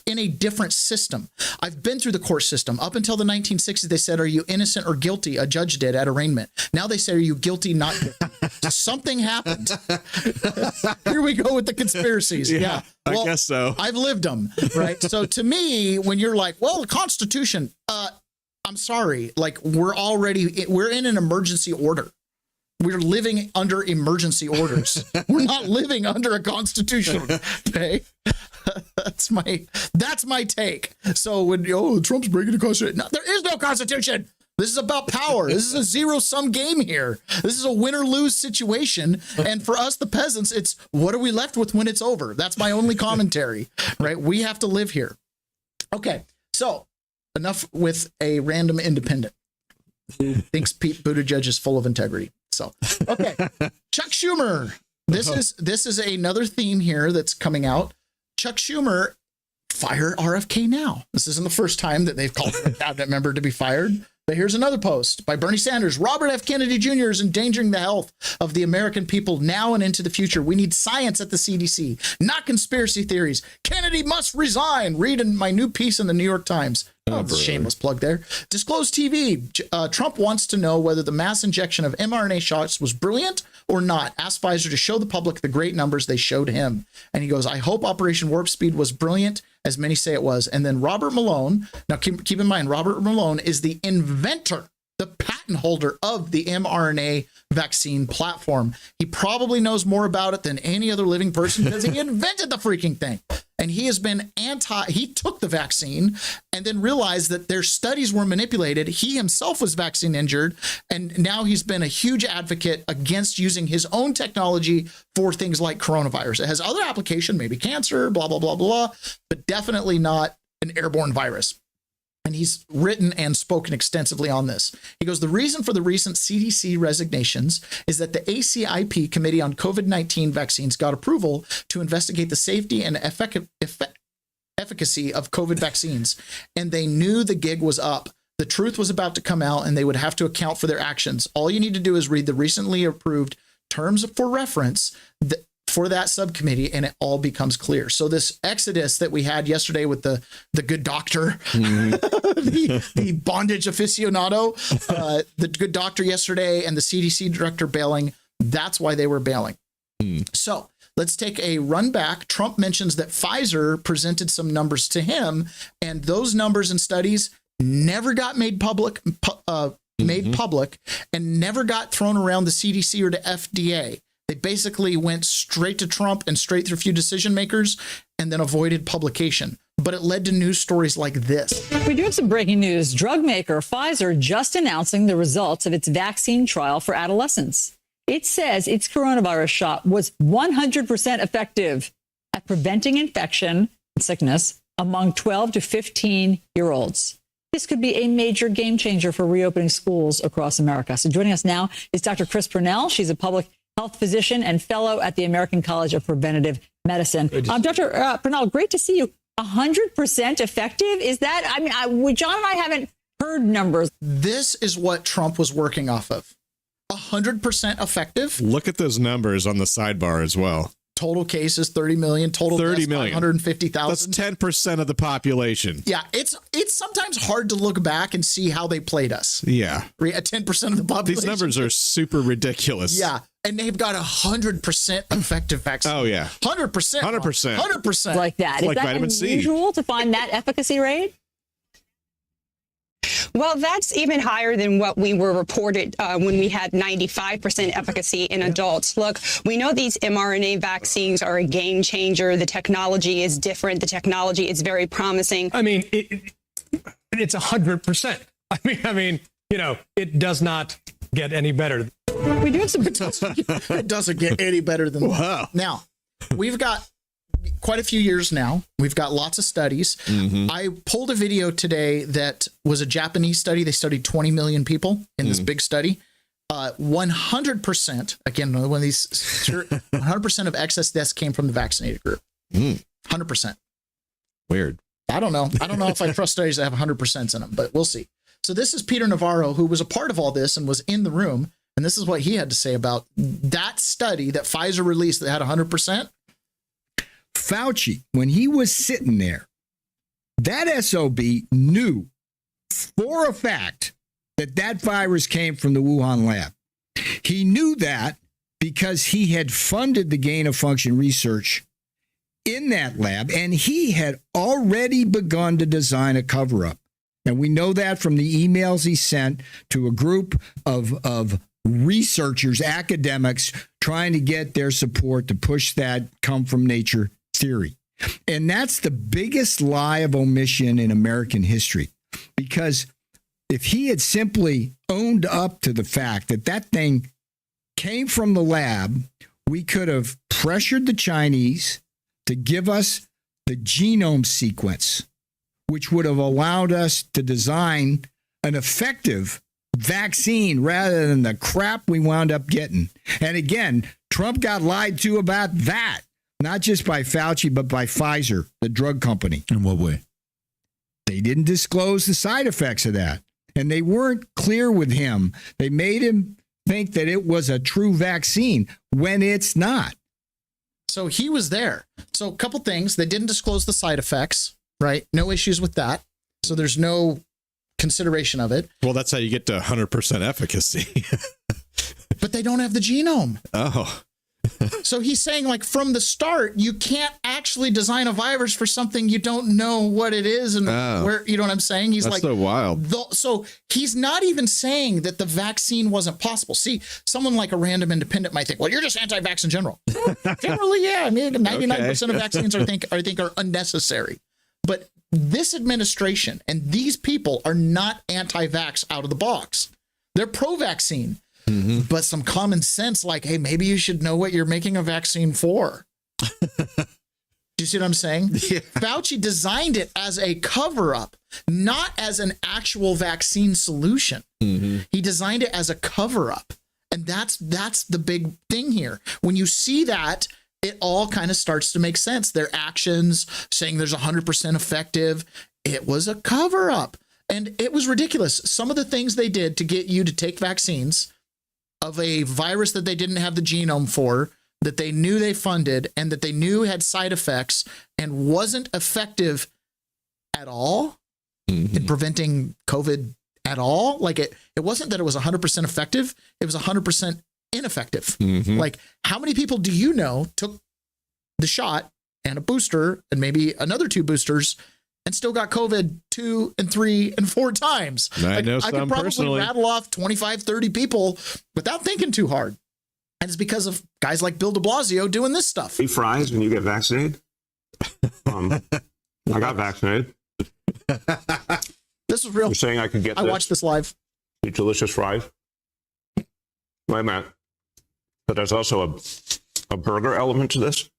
a different system. I've been through the court system. Up until the 1960s, they said, are you innocent or guilty? A judge did at arraignment. Now they say, are you guilty, not guilty? Something happened. Here we go with the conspiracies. Yeah. Well, I guess so. I've lived them, right? So to me, when you're like, well, the Constitution, I'm sorry, like we're in an emergency order. We're living under emergency orders. We're not living under a constitution. Okay. That's my take. So when, Trump's breaking the Constitution. No, there is no Constitution. This is about power. This is a zero-sum game here. This is a win-or-lose situation. And for us, the peasants, it's what are we left with when it's over? That's my only commentary, right? We have to live here. Okay. So enough with a random independent. Thinks Pete Buttigieg is full of integrity. So, okay. Chuck Schumer. This is another theme here that's coming out. Chuck Schumer, fire RFK now. This isn't the first time that they've called a cabinet member to be fired. But here's another post by Bernie Sanders. Robert F. Kennedy Jr. is endangering the health of the American people now and into the future. We need science at the CDC, not conspiracy theories. Kennedy must resign. Read in my new piece in the New York Times. Oh, it's a shameless plug there. Disclose TV. Trump wants to know whether the mass injection of mRNA shots was brilliant or not. Ask Pfizer to show the public the great numbers they showed him. And he goes, I hope Operation Warp Speed was brilliant, as many say it was. And then Robert Malone. Now, keep in mind, Robert Malone is the inventor, the patent holder of the mRNA vaccine platform. He probably knows more about it than any other living person because he invented the freaking thing. And he has been he took the vaccine and then realized that their studies were manipulated. He himself was vaccine injured. And now he's been a huge advocate against using his own technology for things like coronavirus. It has other application, maybe cancer, blah, blah, blah, blah, but definitely not an airborne virus. And he's written and spoken extensively on this. He goes, the reason for the recent CDC resignations is that the ACIP Committee on COVID-19 Vaccines got approval to investigate the safety and efficacy of COVID vaccines. And they knew the gig was up. The truth was about to come out and they would have to account for their actions. All you need to do is read the recently approved terms for reference for that subcommittee, and it all becomes clear. So this exodus that we had yesterday with the good doctor, the bondage aficionado, the good doctor yesterday, and the CDC director bailing, that's why they were bailing. So let's take a run back. Trump mentions that Pfizer presented some numbers to him, and those numbers and studies never got made public, and never got thrown around the CDC or to FDA. They basically went straight to Trump and straight through a few decision makers and then avoided publication. But it led to news stories like this. We do have some breaking news. Drug maker Pfizer just announcing the results of its vaccine trial for adolescents. It says its coronavirus shot was 100% effective at preventing infection and sickness among 12 to 15-year-olds. This could be a major game changer for reopening schools across America. So joining us now is Dr. Chris Purnell. She's a public health physician and fellow at the American College of Preventive Medicine. Dr. Purnell, great to see you. 100% effective? Is that, John and I haven't heard numbers. This is what Trump was working off of. 100% effective. Look at those numbers on the sidebar as well. Total cases, 30 million. Total 30 deaths, million. 150,000. That's 10% of the population. Yeah, it's sometimes hard to look back and see how they played us. Yeah. At 10% of the population. These numbers are super ridiculous. Yeah, and they've got 100% effective vaccine. Oh, yeah. 100%. 100%. 100%. Like that. It's Is like that vitamin C. unusual to find that efficacy rate? Well, that's even higher than what we were reported when we had 95% efficacy in adults. Look, we know these mRNA vaccines are a game changer. The technology is different. The technology is very promising. I mean, it's 100%. I mean, it does not get any better. We do have some. It doesn't get any better than that. Wow. Now, we've got quite a few years now. We've got lots of studies. Mm-hmm. I pulled a video today that was a Japanese study. They studied 20 million people in this big study. 100%, again, one of these, 100% of excess deaths came from the vaccinated group. 100%. Weird. I don't know if I trust studies that have 100% in them, but we'll see. So this is Peter Navarro, who was a part of all this and was in the room. And this is what he had to say about that study that Pfizer released that had 100%. Fauci, when he was sitting there, that SOB knew for a fact that that virus came from the Wuhan lab. He knew that because he had funded the gain of function research in that lab, and he had already begun to design a cover-up. And we know that from the emails he sent to a group of researchers, academics, trying to get their support to push that come from nature theory. And that's the biggest lie of omission in American history. Because if he had simply owned up to the fact that that thing came from the lab, we could have pressured the Chinese to give us the genome sequence, which would have allowed us to design an effective vaccine rather than the crap we wound up getting. And again, Trump got lied to about that, not just by Fauci, but by Pfizer, the drug company. In what way? They didn't disclose the side effects of that. And they weren't clear with him. They made him think that it was a true vaccine when it's not. So he was there. So a couple things. They didn't disclose the side effects, right? No issues with that. So there's no consideration of it. Well, that's how you get to 100% efficacy. But they don't have the genome. Oh. So he's saying, like, from the start, you can't actually design a virus for something you don't know what it is and where, you know what I'm saying? He's That's like, so wild. So he's not even saying that the vaccine wasn't possible. See, someone like a random independent might think, well, you're just anti-vax in general. Generally, yeah. I mean, 99% of vaccines I think are unnecessary. But this administration and these people are not anti-vax out of the box. They're pro-vaccine. Mm-hmm. But some common sense, like, hey, maybe you should know what you're making a vaccine for. Do you see what I'm saying? Yeah. Fauci designed it as a cover-up, not as an actual vaccine solution. Mm-hmm. He designed it as a cover-up. And that's the big thing here. When you see that, it all kind of starts to make sense. Their actions saying there's 100% effective. It was a cover-up. And it was ridiculous. Some of the things they did to get you to take vaccines of a virus that they didn't have the genome for, that they knew they funded, and that they knew had side effects and wasn't effective at all in preventing COVID at all. Like it wasn't that it was 100% effective. It was 100% ineffective. Mm-hmm. Like, how many people do you know took the shot and a booster and maybe another 2 boosters and still got COVID 2 and 3 and 4 times? I know some I could probably personally. rattle off 25, 30 people without thinking too hard. And it's because of guys like Bill de Blasio doing this stuff. Eat fries when you get vaccinated. I got vaccinated. This is real. You're saying I could get I watched this live. Eat delicious fries. Wait a minute. But there's also a burger element to this.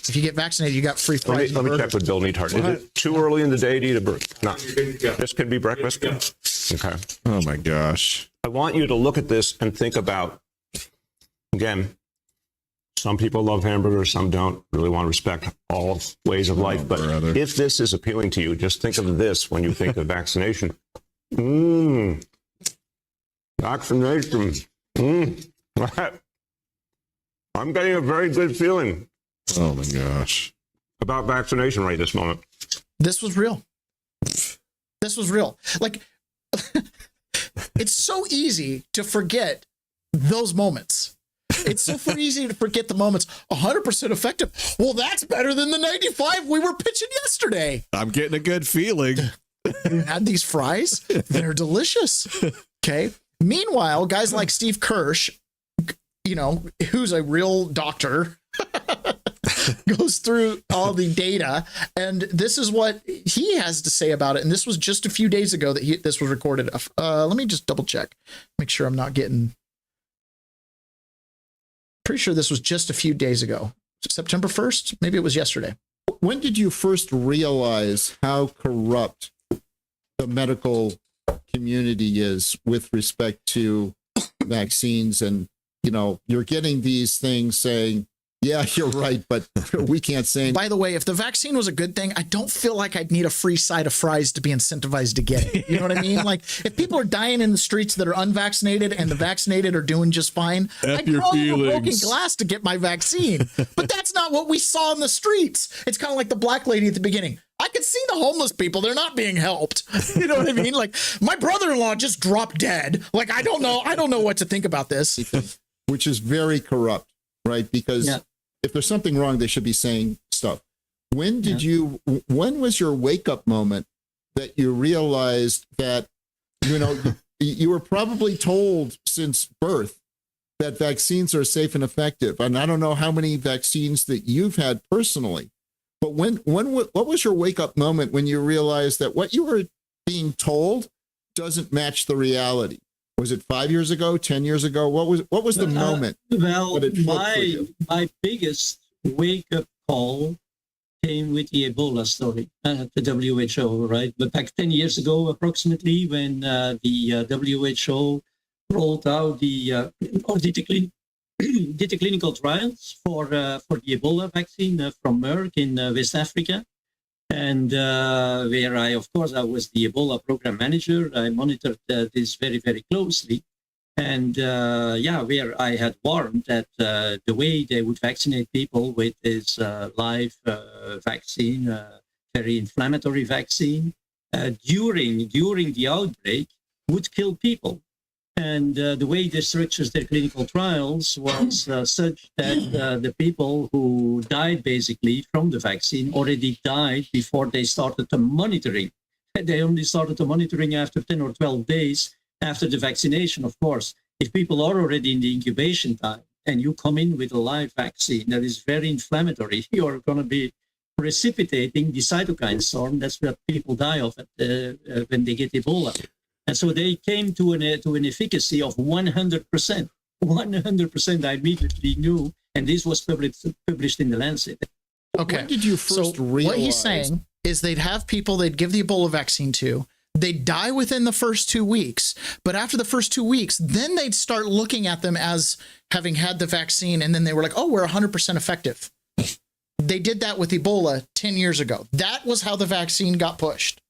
If you get vaccinated, you got free fries. Let me check with Bill Neathart. Is it too early in the day to eat a burger? No. This could be breakfast? Okay. Oh, my gosh. I want you to look at this and think about, again, some people love hamburgers, some don't. Really want to respect all ways of life. But if this is appealing to you, just think of this when you think of vaccination. Vaccination. I'm getting a very good feeling. Oh, my gosh. About vaccination right this moment. This was real. This was real. Like, it's so easy to forget those moments. It's so easy to forget the moments. 100% effective. Well, that's better than the 95 we were pitching yesterday. I'm getting a good feeling. You had these fries. They're delicious. Okay. Meanwhile, guys like Steve Kirsch, you know, who's a real doctor, goes through all the data, and this is what he has to say about it. And this was just a few days ago that this was recorded. Let me just double check, make sure I'm not getting. Pretty sure this was just a few days ago, September 1st. Maybe it was yesterday. When did you first realize how corrupt the medical community is with respect to vaccines? And, you know, you're getting these things saying, yeah, you're right, but we can't say anything. By the way, if the vaccine was a good thing, I don't feel like I'd need a free side of fries to be incentivized to get it. You know what I mean? Like, if people are dying in the streets that are unvaccinated and the vaccinated are doing just fine, I'd crawl over broken glass to get my vaccine. But that's not what we saw in the streets. It's kind of like the black lady at the beginning. I could see the homeless people. They're not being helped. You know what I mean? Like, my brother-in-law just dropped dead. Like, I don't know what to think about this. Which is very corrupt, right? Because if there's something wrong, they should be saying stuff. When was your wake-up moment that you realized that, you know, you were probably told since birth that vaccines are safe and effective? And I don't know how many vaccines that you've had personally, but what was your wake-up moment when you realized that what you were being told doesn't match the reality? Was it 5 years ago, 10 years ago? What was the moment? Well, my biggest wake-up call came with the Ebola story at the WHO, right? But back 10 years ago, approximately, when the WHO rolled out did the clinical trials for the Ebola vaccine from Merck in West Africa. And where I was the Ebola program manager. I monitored this very, very closely. And where I had warned that the way they would vaccinate people with this live vaccine, very inflammatory vaccine, during the outbreak would kill people. And the way they structured their clinical trials was such that the people who died basically from the vaccine already died before they started the monitoring. They only started the monitoring after 10 or 12 days after the vaccination, of course. If people are already in the incubation time and you come in with a live vaccine that is very inflammatory, you're going to be precipitating the cytokine storm. That's what people die of when they get Ebola. And so they came to an efficacy of 100%. 100%, I immediately knew. And this was published in the Lancet. Okay. When did you first realize? What he's saying is they'd have people they'd give the Ebola vaccine to. They'd die within the first 2 weeks. But after the first 2 weeks, then they'd start looking at them as having had the vaccine. And then they were like, oh, we're 100% effective. They did that with Ebola 10 years ago. That was how the vaccine got pushed.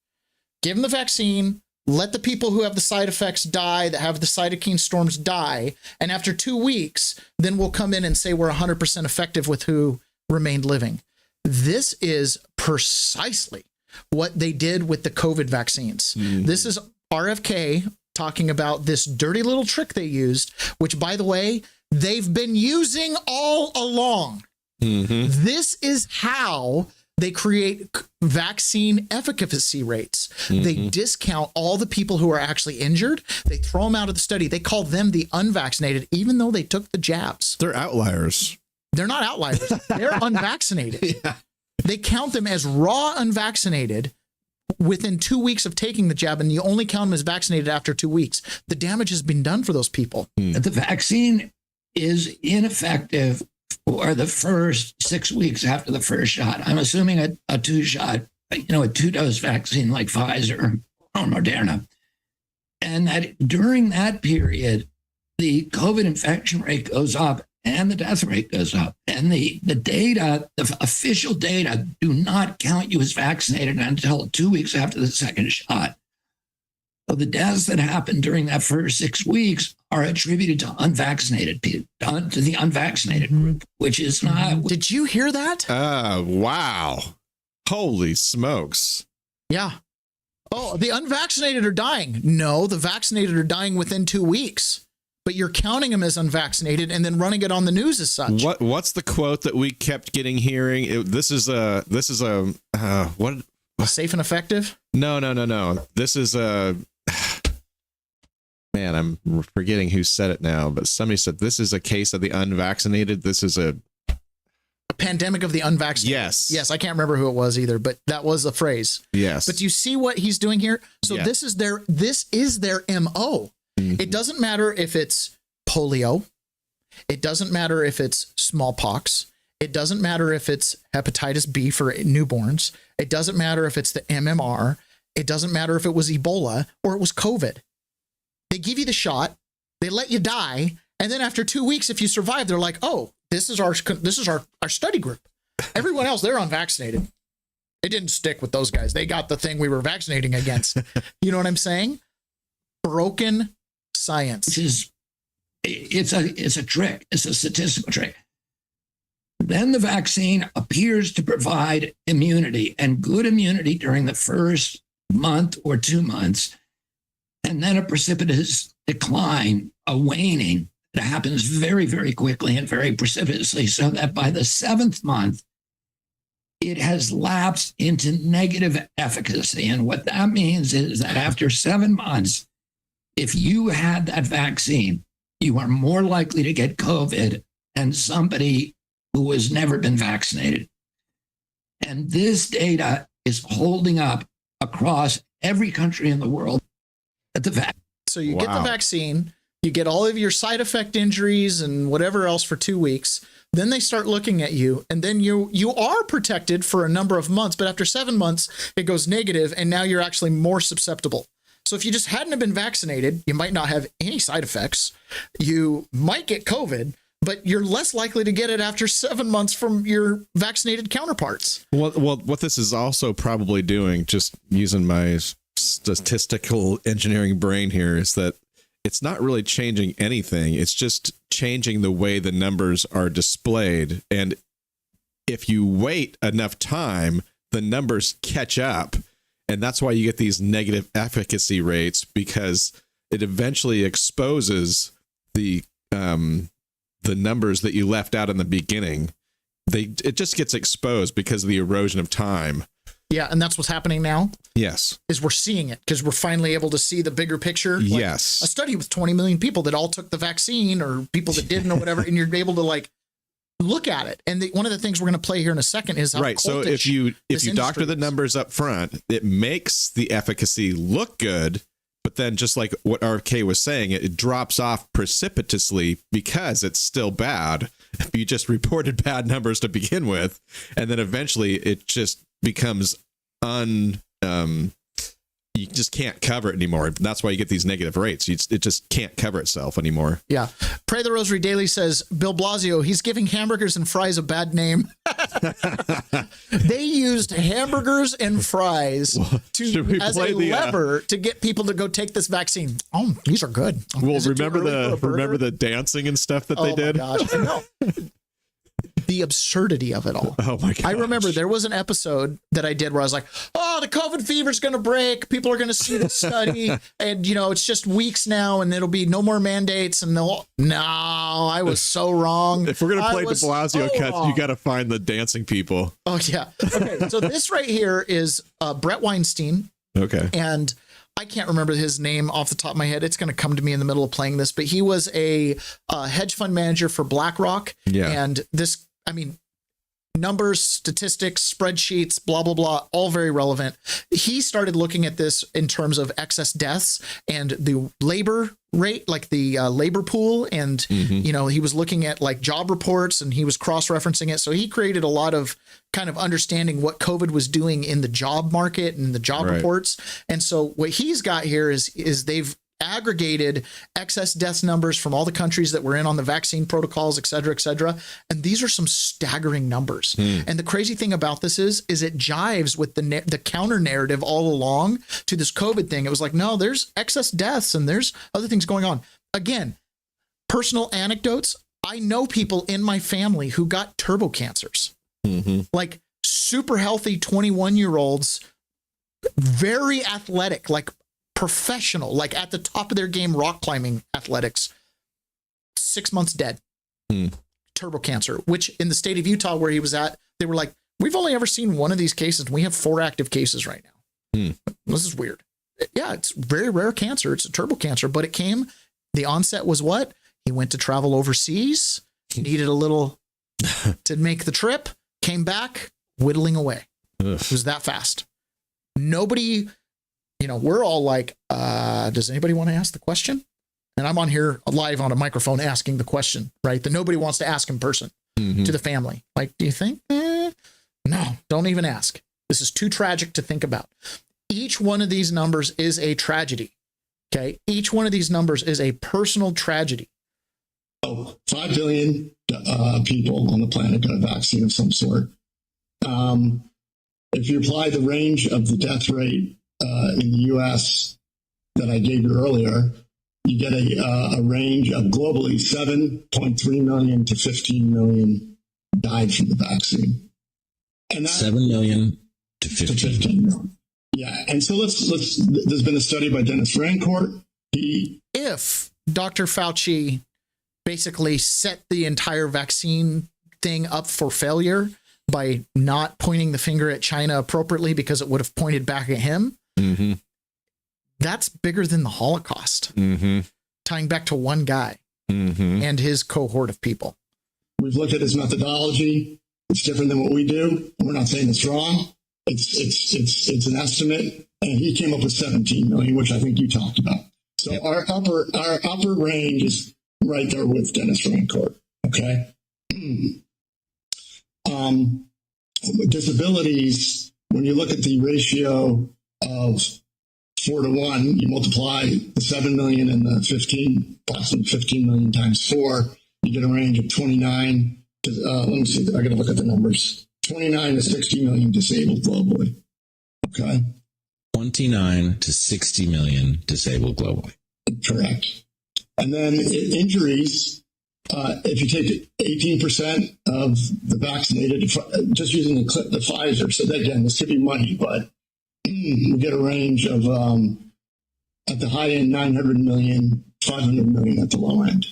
Give them the vaccine. Let the people who have the side effects die, that have the cytokine storms die. And after 2 weeks, then we'll come in and say we're 100% effective with who remained living. This is precisely what they did with the COVID vaccines. Mm-hmm. This is RFK talking about this dirty little trick they used, which, by the way, they've been using all along. Mm-hmm. This is how they create vaccine efficacy rates. Mm-hmm. They discount all the people who are actually injured. They throw them out of the study. They call them the unvaccinated, even though they took the jabs. They're outliers. They're not outliers. They're unvaccinated. Yeah. They count them as raw unvaccinated within 2 weeks of taking the jab, and you only count them as vaccinated after 2 weeks. The damage has been done for those people. The vaccine is ineffective for the first 6 weeks after the first shot. I'm assuming a two-shot, a two-dose vaccine like Pfizer or Moderna. And that during that period, the COVID infection rate goes up and the death rate goes up. And the data, the official data, do not count you as vaccinated until 2 weeks after the second shot. So the deaths that happened during that first 6 weeks are attributed to unvaccinated people, to the unvaccinated group, which is not. Did you hear that? Wow. Holy smokes. Yeah. Oh, the unvaccinated are dying. No, the vaccinated are dying within 2 weeks. But you're counting them as unvaccinated and then running it on the news as such. What's the quote that we kept hearing? This is a what? Safe and effective? No. This is a man. I'm forgetting who said it now, but somebody said this is a case of the unvaccinated. This is a pandemic of the unvaccinated. Yes. I can't remember who it was either, but that was a phrase. Yes. But do you see what he's doing here? So Yeah. this is their MO. It doesn't matter if it's polio. It doesn't matter if it's smallpox. It doesn't matter if it's hepatitis B for newborns. It doesn't matter if it's the MMR. It doesn't matter if it was Ebola or it was COVID. They give you the shot. They let you die. And then after 2 weeks, if you survive, they're like, oh, this is our study group. Everyone else, they're unvaccinated. It didn't stick with those guys. They got the thing we were vaccinating against. You know what I'm saying? Broken science. It's a trick. It's a statistical trick. Then the vaccine appears to provide immunity and good immunity during the first month or 2 months, and then a precipitous decline, a waning that happens very, very quickly and very precipitously, so that by the 7th month, it has lapsed into negative efficacy. And what that means is that after 7 months, if you had that vaccine, you are more likely to get COVID than somebody who has never been vaccinated. And this data is holding up across every country in the world at the vaccine. So you get the vaccine, you get all of your side effect injuries and whatever else for 2 weeks. Then they start looking at you, and then you are protected for a number of months. But after 7 months, it goes negative, and now you're actually more susceptible. So if you just hadn't have been vaccinated, you might not have any side effects. You might get COVID, but you're less likely to get it after 7 months from your vaccinated counterparts. Well, what this is also probably doing, just using my statistical engineering brain here, is that it's not really changing anything. It's just changing the way the numbers are displayed. And if you wait enough time, the numbers catch up. And that's why you get these negative efficacy rates, because it eventually exposes the numbers that you left out in the beginning. It just gets exposed because of the erosion of time. Yeah, and that's what's happening now. Yes. Is we're seeing it because we're finally able to see the bigger picture. Like yes. A study with 20 million people that all took the vaccine, or people that didn't, or whatever, and you're able to look at it. And one of the things we're going to play here in a second is how right. So if you doctor the numbers up front, it makes the efficacy look good, but then just like what RK was saying, it drops off precipitously because it's still bad. You just reported bad numbers to begin with, and then eventually it just becomes you just can't cover it anymore. That's why you get these negative rates. It just can't cover itself anymore. Yeah. Pray the Rosary Daily says, Bill Blasio, he's giving hamburgers and fries a bad name. They used hamburgers and fries as a lever to get people to go take this vaccine. Oh, these are good. Well, remember the dancing and stuff that they did? Oh my gosh. I know. The absurdity of it all. Oh my God. I remember there was an episode that I did where I was like, oh, the COVID fever's going to break. People are going to see this study. And, it's just weeks now and it'll be no more mandates. And no, I was so wrong. If we're going to play de Blasio cuts, you got to find the dancing people. Oh, yeah. Okay. So this right here is Brett Weinstein. Okay. And I can't remember his name off the top of my head. It's going to come to me in the middle of playing this, but he was a hedge fund manager for BlackRock. Yeah. And numbers, statistics, spreadsheets, blah, blah, blah, all very relevant. He started looking at this in terms of excess deaths and the labor rate, like the labor pool. And, you know, he was looking at like job reports and he was cross-referencing it. So he created a lot of kind of understanding what COVID was doing in the job market and the job reports. And so what he's got here is they've aggregated excess death numbers from all the countries that were in on the vaccine protocols, et cetera, et cetera. And these are some staggering numbers. And the crazy thing about this is it jives with the counter narrative all along to this COVID thing. It was like, no, there's excess deaths and there's other things going on. Again, personal anecdotes. I know people in my family who got turbo cancers, like super healthy 21-year-olds, very athletic, like professional, like at the top of their game, rock climbing athletics, 6 months dead, turbo cancer, which in the state of Utah where he was at, they were like, we've only ever seen one of these cases and we have 4 active cases right now. This is weird. Yeah, it's very rare cancer. It's a turbo cancer, but the onset was what? He went to travel overseas, needed a little to make the trip, came back, whittling away. It was that fast. Nobody, you know, we're all like, does anybody want to ask the question? And I'm on here live on a microphone asking the question, right? That nobody wants to ask in person to the family. Like, do you think? No, don't even ask. This is too tragic to think about. Each one of these numbers is a tragedy. Okay. Each one of these numbers is a personal tragedy. 5 billion people on the planet got a vaccine of some sort. If you apply the range of the death rate in the U.S. that I gave you earlier, you get a range of globally 7.3 million to 15 million died from the vaccine. And that, 7 million to 15 million. Yeah. And so there's been a study by Dennis Rancourt. If Dr. Fauci basically set the entire vaccine thing up for failure by not pointing the finger at China appropriately because it would have pointed back at him, that's bigger than the Holocaust, tying back to one guy and his cohort of people. We've looked at his methodology. It's different than what we do. We're not saying it's wrong. It's an estimate, and he came up with 17 million, which I think you talked about. So our upper range is right there with Dennis Rancourt. Okay. Disabilities, when you look at the ratio of 4 to 1, you multiply the 7 million and the 15 million times 4, you get a range of 29 to, let me see, I got to look at the numbers, 29 to 60 million disabled globally. Okay. 29 to 60 million disabled globally. Correct. And then injuries, if you take 18% of the vaccinated, just using the Pfizer, so again, this could be money, but we get a range of, at the high end, 900 million, 500 million at the low end.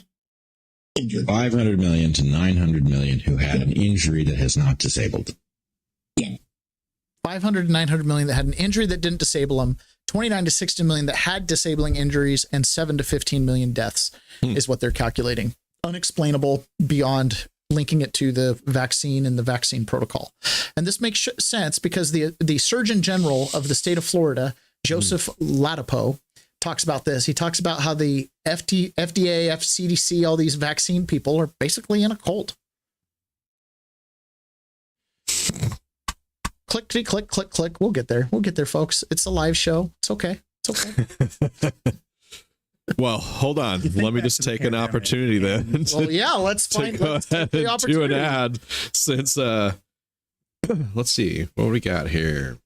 Injured. 500 million to 900 million who had an injury that has not disabled them. Yeah. 500 to 900 million that had an injury that didn't disable them, 29 to 60 million that had disabling injuries, and 7 to 15 million deaths is what they're calculating. Unexplainable beyond linking it to the vaccine and the vaccine protocol. And this makes sense because the Surgeon General of the state of Florida, Joseph Ladapo, talks about this. He talks about how the FDA, CDC, all these vaccine people are basically in a cult. Clickety click, click, click. We'll get there. We'll get there, folks. It's a live show. It's okay. It's okay. Well, hold on. Let me just take an opportunity then. Well, yeah, let's go ahead and do an ad since, let's see what we got here.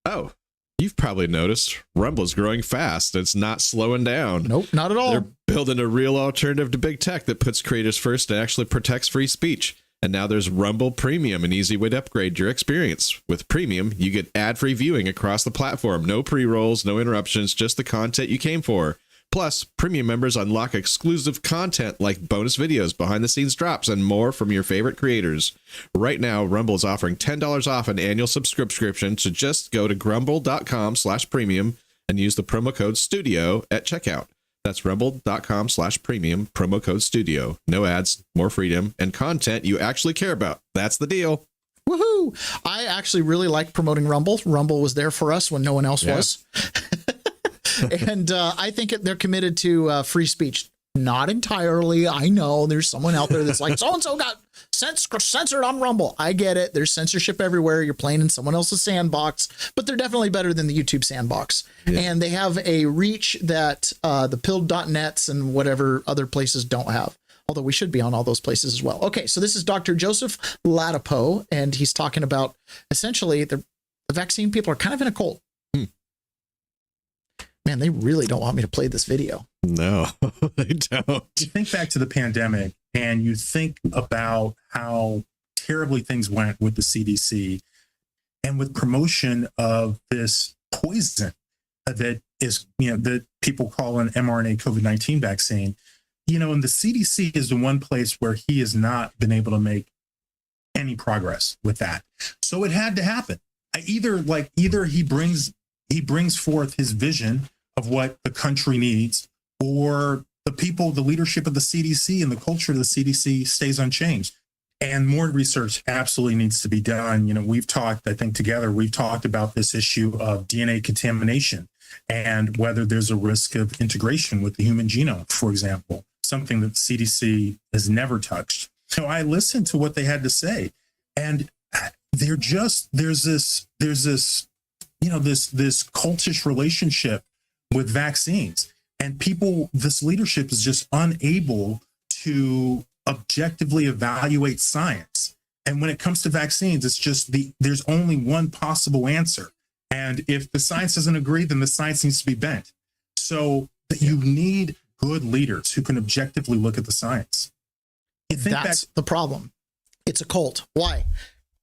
Oh, you've probably noticed Rumble is growing fast. It's not slowing down. Nope, not at all. They're building a real alternative to big tech that puts creators first and actually protects free speech. And now there's Rumble Premium, an easy way to upgrade your experience. With Premium, you get ad-free viewing across the platform. No pre-rolls, no interruptions, just the content you came for. Plus, Premium members unlock exclusive content like bonus videos, behind-the-scenes drops, and more from your favorite creators. Right now, Rumble is offering $10 off an annual subscription, so just go to grumble.com/premium and use the promo code STUDIO at checkout. That's rebel.com/premium, promo code studio. No ads, more freedom, and content you actually care about. That's the deal. Woohoo! I actually really like promoting Rumble. Rumble was there for us when no one else was. And I think they're committed to free speech. Not entirely. I know there's someone out there that's like, so-and-so got censored on Rumble. I get it. There's censorship everywhere. You're playing in someone else's sandbox, but they're definitely better than the YouTube sandbox. Yeah. And they have a reach that the pilled.nets and whatever other places don't have. Although we should be on all those places as well. Okay, so this is Dr. Joseph Ladapo, and he's talking about essentially the vaccine people are kind of in a cult. Man, they really don't want me to play this video. No, they don't. You think back to the pandemic and you think about how terribly things went with the CDC and with promotion of this poison that is, that people call an mRNA COVID-19 vaccine. And the CDC is the one place where he has not been able to make any progress with that. So it had to happen. Either he brings forth his vision of what the country needs, or the leadership of the CDC and the culture of the CDC stays unchanged. And more research absolutely needs to be done. We've talked about this issue of DNA contamination and whether there's a risk of integration with the human genome, for example, something that the CDC has never touched. So I listened to what they had to say, and there's this cultish relationship with vaccines, and this leadership is just unable to objectively evaluate science. And when it comes to vaccines, it's just there's only one possible answer. And if the science doesn't agree, then the science needs to be bent. So you need good leaders who can objectively look at the science. That's the problem. It's a cult. Why?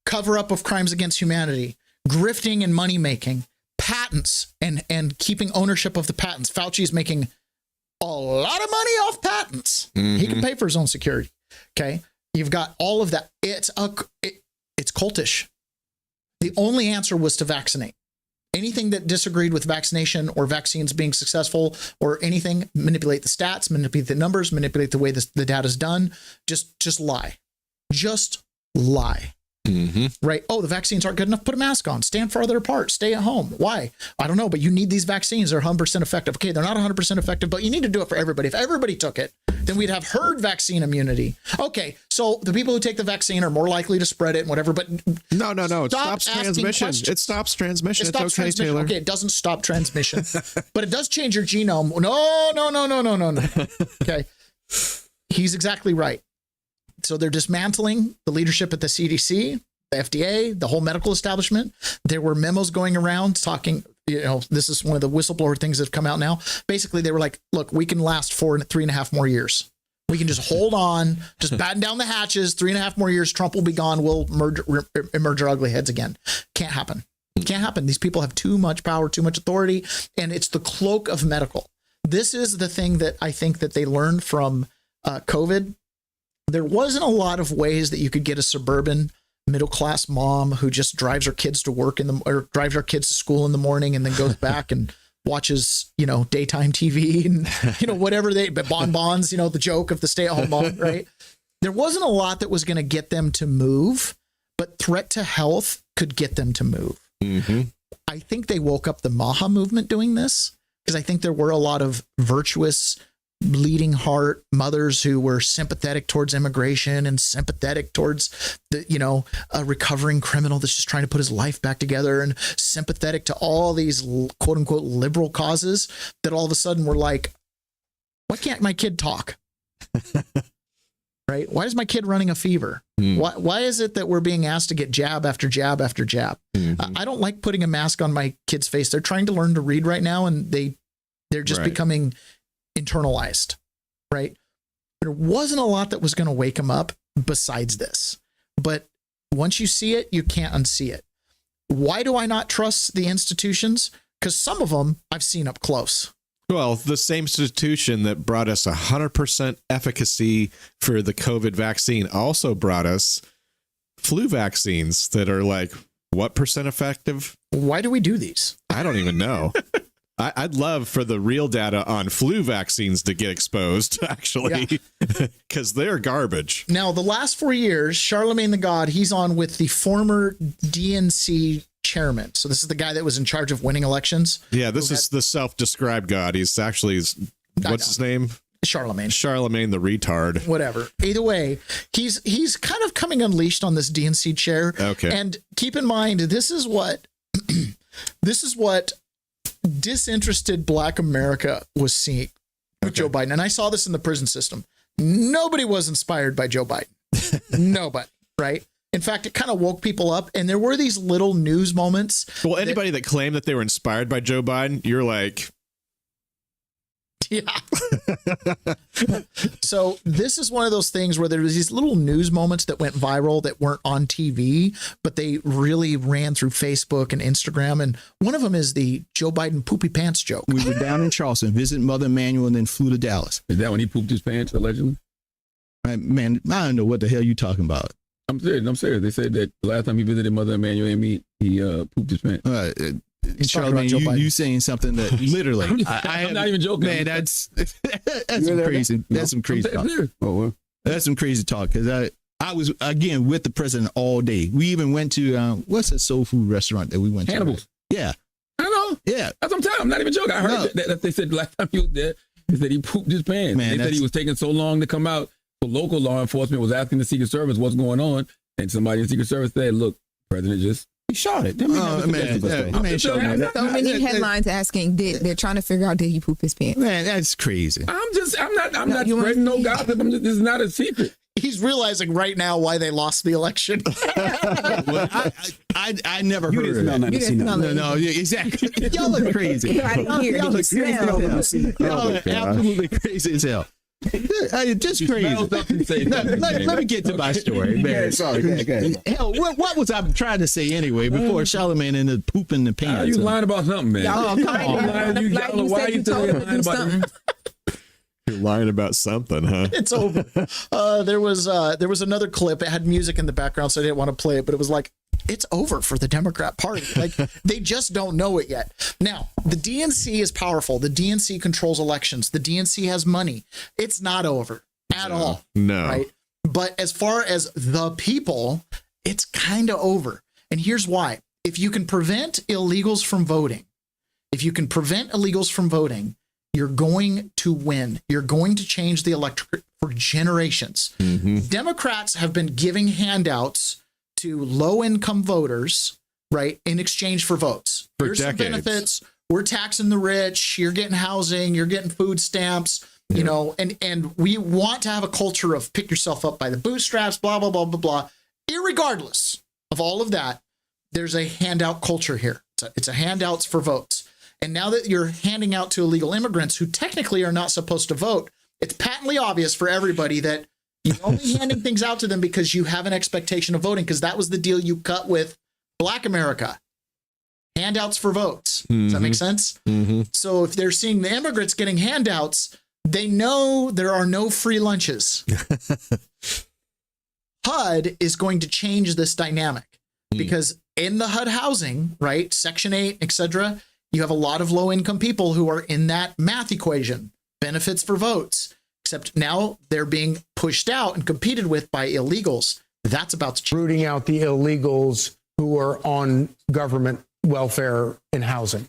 Cover up of crimes against humanity, grifting and money making, patents and keeping ownership of the patents. Fauci's making a lot of money off patents. He can pay for his own security. Okay. You've got all of that. It's cultish. The only answer was to vaccinate. Anything that disagreed with vaccination or vaccines being successful or anything, manipulate the stats, manipulate the numbers, manipulate the way the data is done. Just lie. Just lie. Right? Oh, the vaccines aren't good enough. Put a mask on. Stand farther apart. Stay at home. Why? I don't know, but you need these vaccines. They're 100% effective. Okay, they're not 100% effective, but you need to do it for everybody. If everybody took it, then we'd have herd vaccine immunity. Okay, so the people who take the vaccine are more likely to spread it and whatever, but no. It stops transmission. It stops transmission. It's okay, Taylor. Okay, it doesn't stop transmission, but it does change your genome. No. Okay, he's exactly right. So they're dismantling the leadership at the CDC, the FDA, the whole medical establishment. There were memos going around talking, this is one of the whistleblower things that have come out now. Basically, they were like, look, we can last 3.5 more years. We can just hold on, just batten down the hatches, 3.5 more years, Trump will be gone. We'll emerge our ugly heads again. Can't happen. Can't happen. These people have too much power, too much authority, and it's the cloak of medical. This is the thing that I think that they learned from COVID. There wasn't a lot of ways that you could get a suburban middle-class mom who just drives her kids to work or drives her kids to school in the morning and then goes back and watches, daytime TV and, whatever bonbons, the joke of the stay-at-home mom, right? There wasn't a lot that was going to get them to move, but threat to health could get them to move. I think they woke up the Maha movement doing this because I think there were a lot of virtuous bleeding heart mothers who were sympathetic towards immigration and sympathetic towards a recovering criminal that's just trying to put his life back together and sympathetic to all these quote unquote liberal causes that all of a sudden were like, why can't my kid talk? Right? Why is my kid running a fever? Why is it that we're being asked to get jab after jab after jab? I don't like putting a mask on my kid's face. They're trying to learn to read right now and they're just becoming internalized, right? There wasn't a lot that was going to wake them up besides this. But once you see it, you can't unsee it. Why do I not trust the institutions? Because some of them I've seen up close. Well, the same institution that brought us 100% efficacy for the COVID vaccine also brought us flu vaccines that are like, what percent effective? Why do we do these? I don't even know. I'd love for the real data on flu vaccines to get exposed, actually, because they're garbage. Now, the last 4 years, Charlemagne the God, he's on with the former DNC chairman. So this is the guy that was in charge of winning elections. Yeah, this is the self-described God. He's actually, what's his name? Charlemagne. Charlemagne the retard. Whatever. Either way, he's kind of coming unleashed on this DNC chair. Okay. And keep in mind, this is what disinterested Black America was seeing with Joe Biden. And I saw this in the prison system. Nobody was inspired by Joe Biden. Nobody, right? In fact, it kind of woke people up. And there were these little news moments. Well, anybody that claimed that they were inspired by Joe Biden, you're like... Yeah. So this is one of those things where there was these little news moments that went viral that weren't on TV, but they really ran through Facebook and Instagram. And one of them is the Joe Biden poopy pants joke. We were down in Charleston, visited Mother Emanuel, and then flew to Dallas. Is that when he pooped his pants, allegedly? Man, I don't know what the hell you talking about. I'm serious. They said that the last time he visited Mother Emanuel and me, he pooped his pants. Charlemagne, you saying something that literally I'm not even joking. Man, that's some crazy. That's some crazy talk. Oh, well. That's some crazy talk because I was again with the president all day. We even went to what's that soul food restaurant that we went Hannibal's. to? Yeah, I know. Yeah, that's what I'm telling you. I'm not even joking. I heard that they said the last time he was there, they said he pooped his pants. Man, they said he was taking so long to come out. So local law enforcement was asking the Secret Service what's going on, and somebody in the Secret Service said, "Look, President just." He shot it. So many headlines asking, they're trying to figure out, did he poop his pants? Man, that's crazy. I'm not spreading no gossip. This is not a secret. He's realizing right now why they lost the election. Well, I never You heard didn't of smell that. nothing, No, exactly. Y'all look crazy. Y'all look crazy. Y'all are absolutely crazy as hell. Just crazy. Let me get to my story, man. Hell, what was I trying to say anyway before Charlemagne ended up pooping the pants? You lying about something, man. Oh, come on. Why are you lying about something? You're lying about something, huh? It's over. There was another clip. It had music in the background, so I didn't want to play it, but it was like, it's over for the Democrat Party. Like, they just don't know it yet. Now, the DNC is powerful. The DNC controls elections. The DNC has money. It's not over at all. No. Right? But as far as the people, it's kind of over. And here's why. If you can prevent illegals from voting, you're going to win. You're going to change the electorate for generations. Mm-hmm. Democrats have been giving handouts to low-income voters, right, in exchange for votes. For Here's decades. some benefits. We're taxing the rich. You're getting housing. You're getting food stamps. You know, and we want to have a culture of pick yourself up by the bootstraps, blah, blah, blah, blah, blah. Irregardless of all of that, there's a handout culture here. It's a handouts for votes. And now that you're handing out to illegal immigrants who technically are not supposed to vote, it's patently obvious for everybody that you're only handing things out to them because you have an expectation of voting, because that was the deal you cut with Black America. Handouts for votes. Does that make sense? Mm-hmm. So if they're seeing the immigrants getting handouts, they know there are no free lunches. HUD is going to change this dynamic because in the HUD housing, right, Section 8, etc., you have a lot of low-income people who are in that math equation, benefits for votes, except now they're being pushed out and competed with by illegals. That's about to change. Rooting out the illegals who are on government welfare and housing.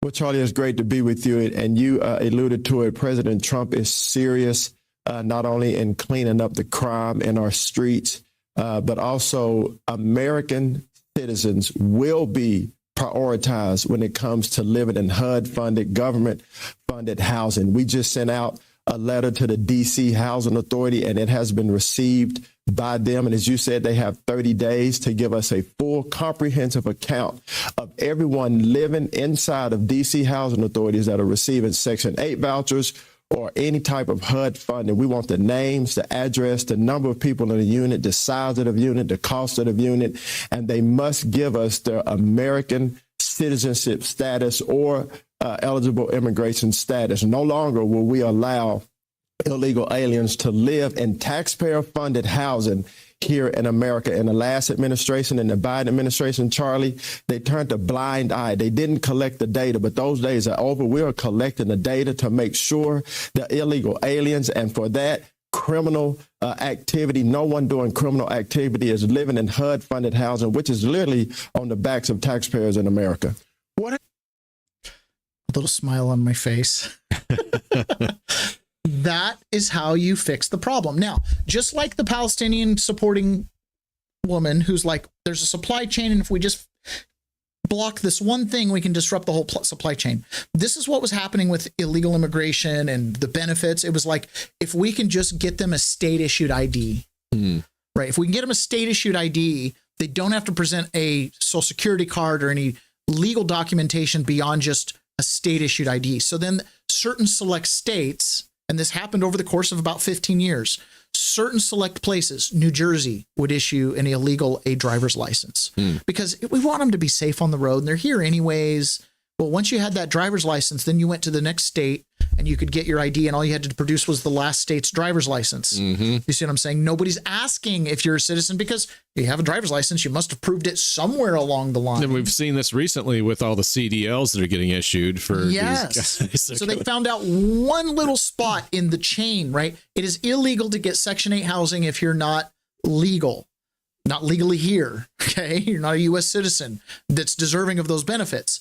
Well, Charlie, it's great to be with you. And you alluded to it. President Trump is serious, not only in cleaning up the crime in our streets, but also American citizens will be prioritized when it comes to living in HUD-funded, government-funded housing. We just sent out a letter to the D.C. Housing Authority, and it has been received by them. And as you said, they have 30 days to give us a full, comprehensive account of everyone living inside of D.C. housing authorities that are receiving Section 8 vouchers or any type of HUD funding. We want the names, the address, the number of people in the unit, the size of the unit, the cost of the unit, and they must give us their American citizenship status or eligible immigration status. No longer will we allow illegal aliens to live in taxpayer-funded housing here in America. In the last administration, in the Biden administration, Charlie, they turned a blind eye. They didn't collect the data, but those days are over. We are collecting the data to make sure the illegal aliens, and for that, criminal activity. No one doing criminal activity is living in HUD-funded housing, which is literally on the backs of taxpayers in America. What? A little smile on my face. That is how you fix the problem. Now, just like the Palestinian supporting woman who's like, there's a supply chain, and if we just block this one thing, we can disrupt the whole supply chain. This is what was happening with illegal immigration and the benefits. It was like, if we can just get them a state-issued ID, right? If we can get them a state-issued ID, they don't have to present a Social Security card or any legal documentation beyond just a state-issued ID. So then certain select states, and this happened over the course of about 15 years, certain select places, New Jersey would issue an illegal a driver's license because we want them to be safe on the road, and they're here anyways. Well, once you had that driver's license, then you went to the next state and you could get your ID, and all you had to produce was the last state's driver's license. You see what I'm saying? Nobody's asking if you're a citizen because you have a driver's license. You must have proved it somewhere along the line. And we've seen this recently with all the CDLs that are getting issued for these guys. So they found out one little spot in the chain, right? It is illegal to get Section 8 housing if you're not legal, not legally here, okay? You're not a U.S. citizen that's deserving of those benefits.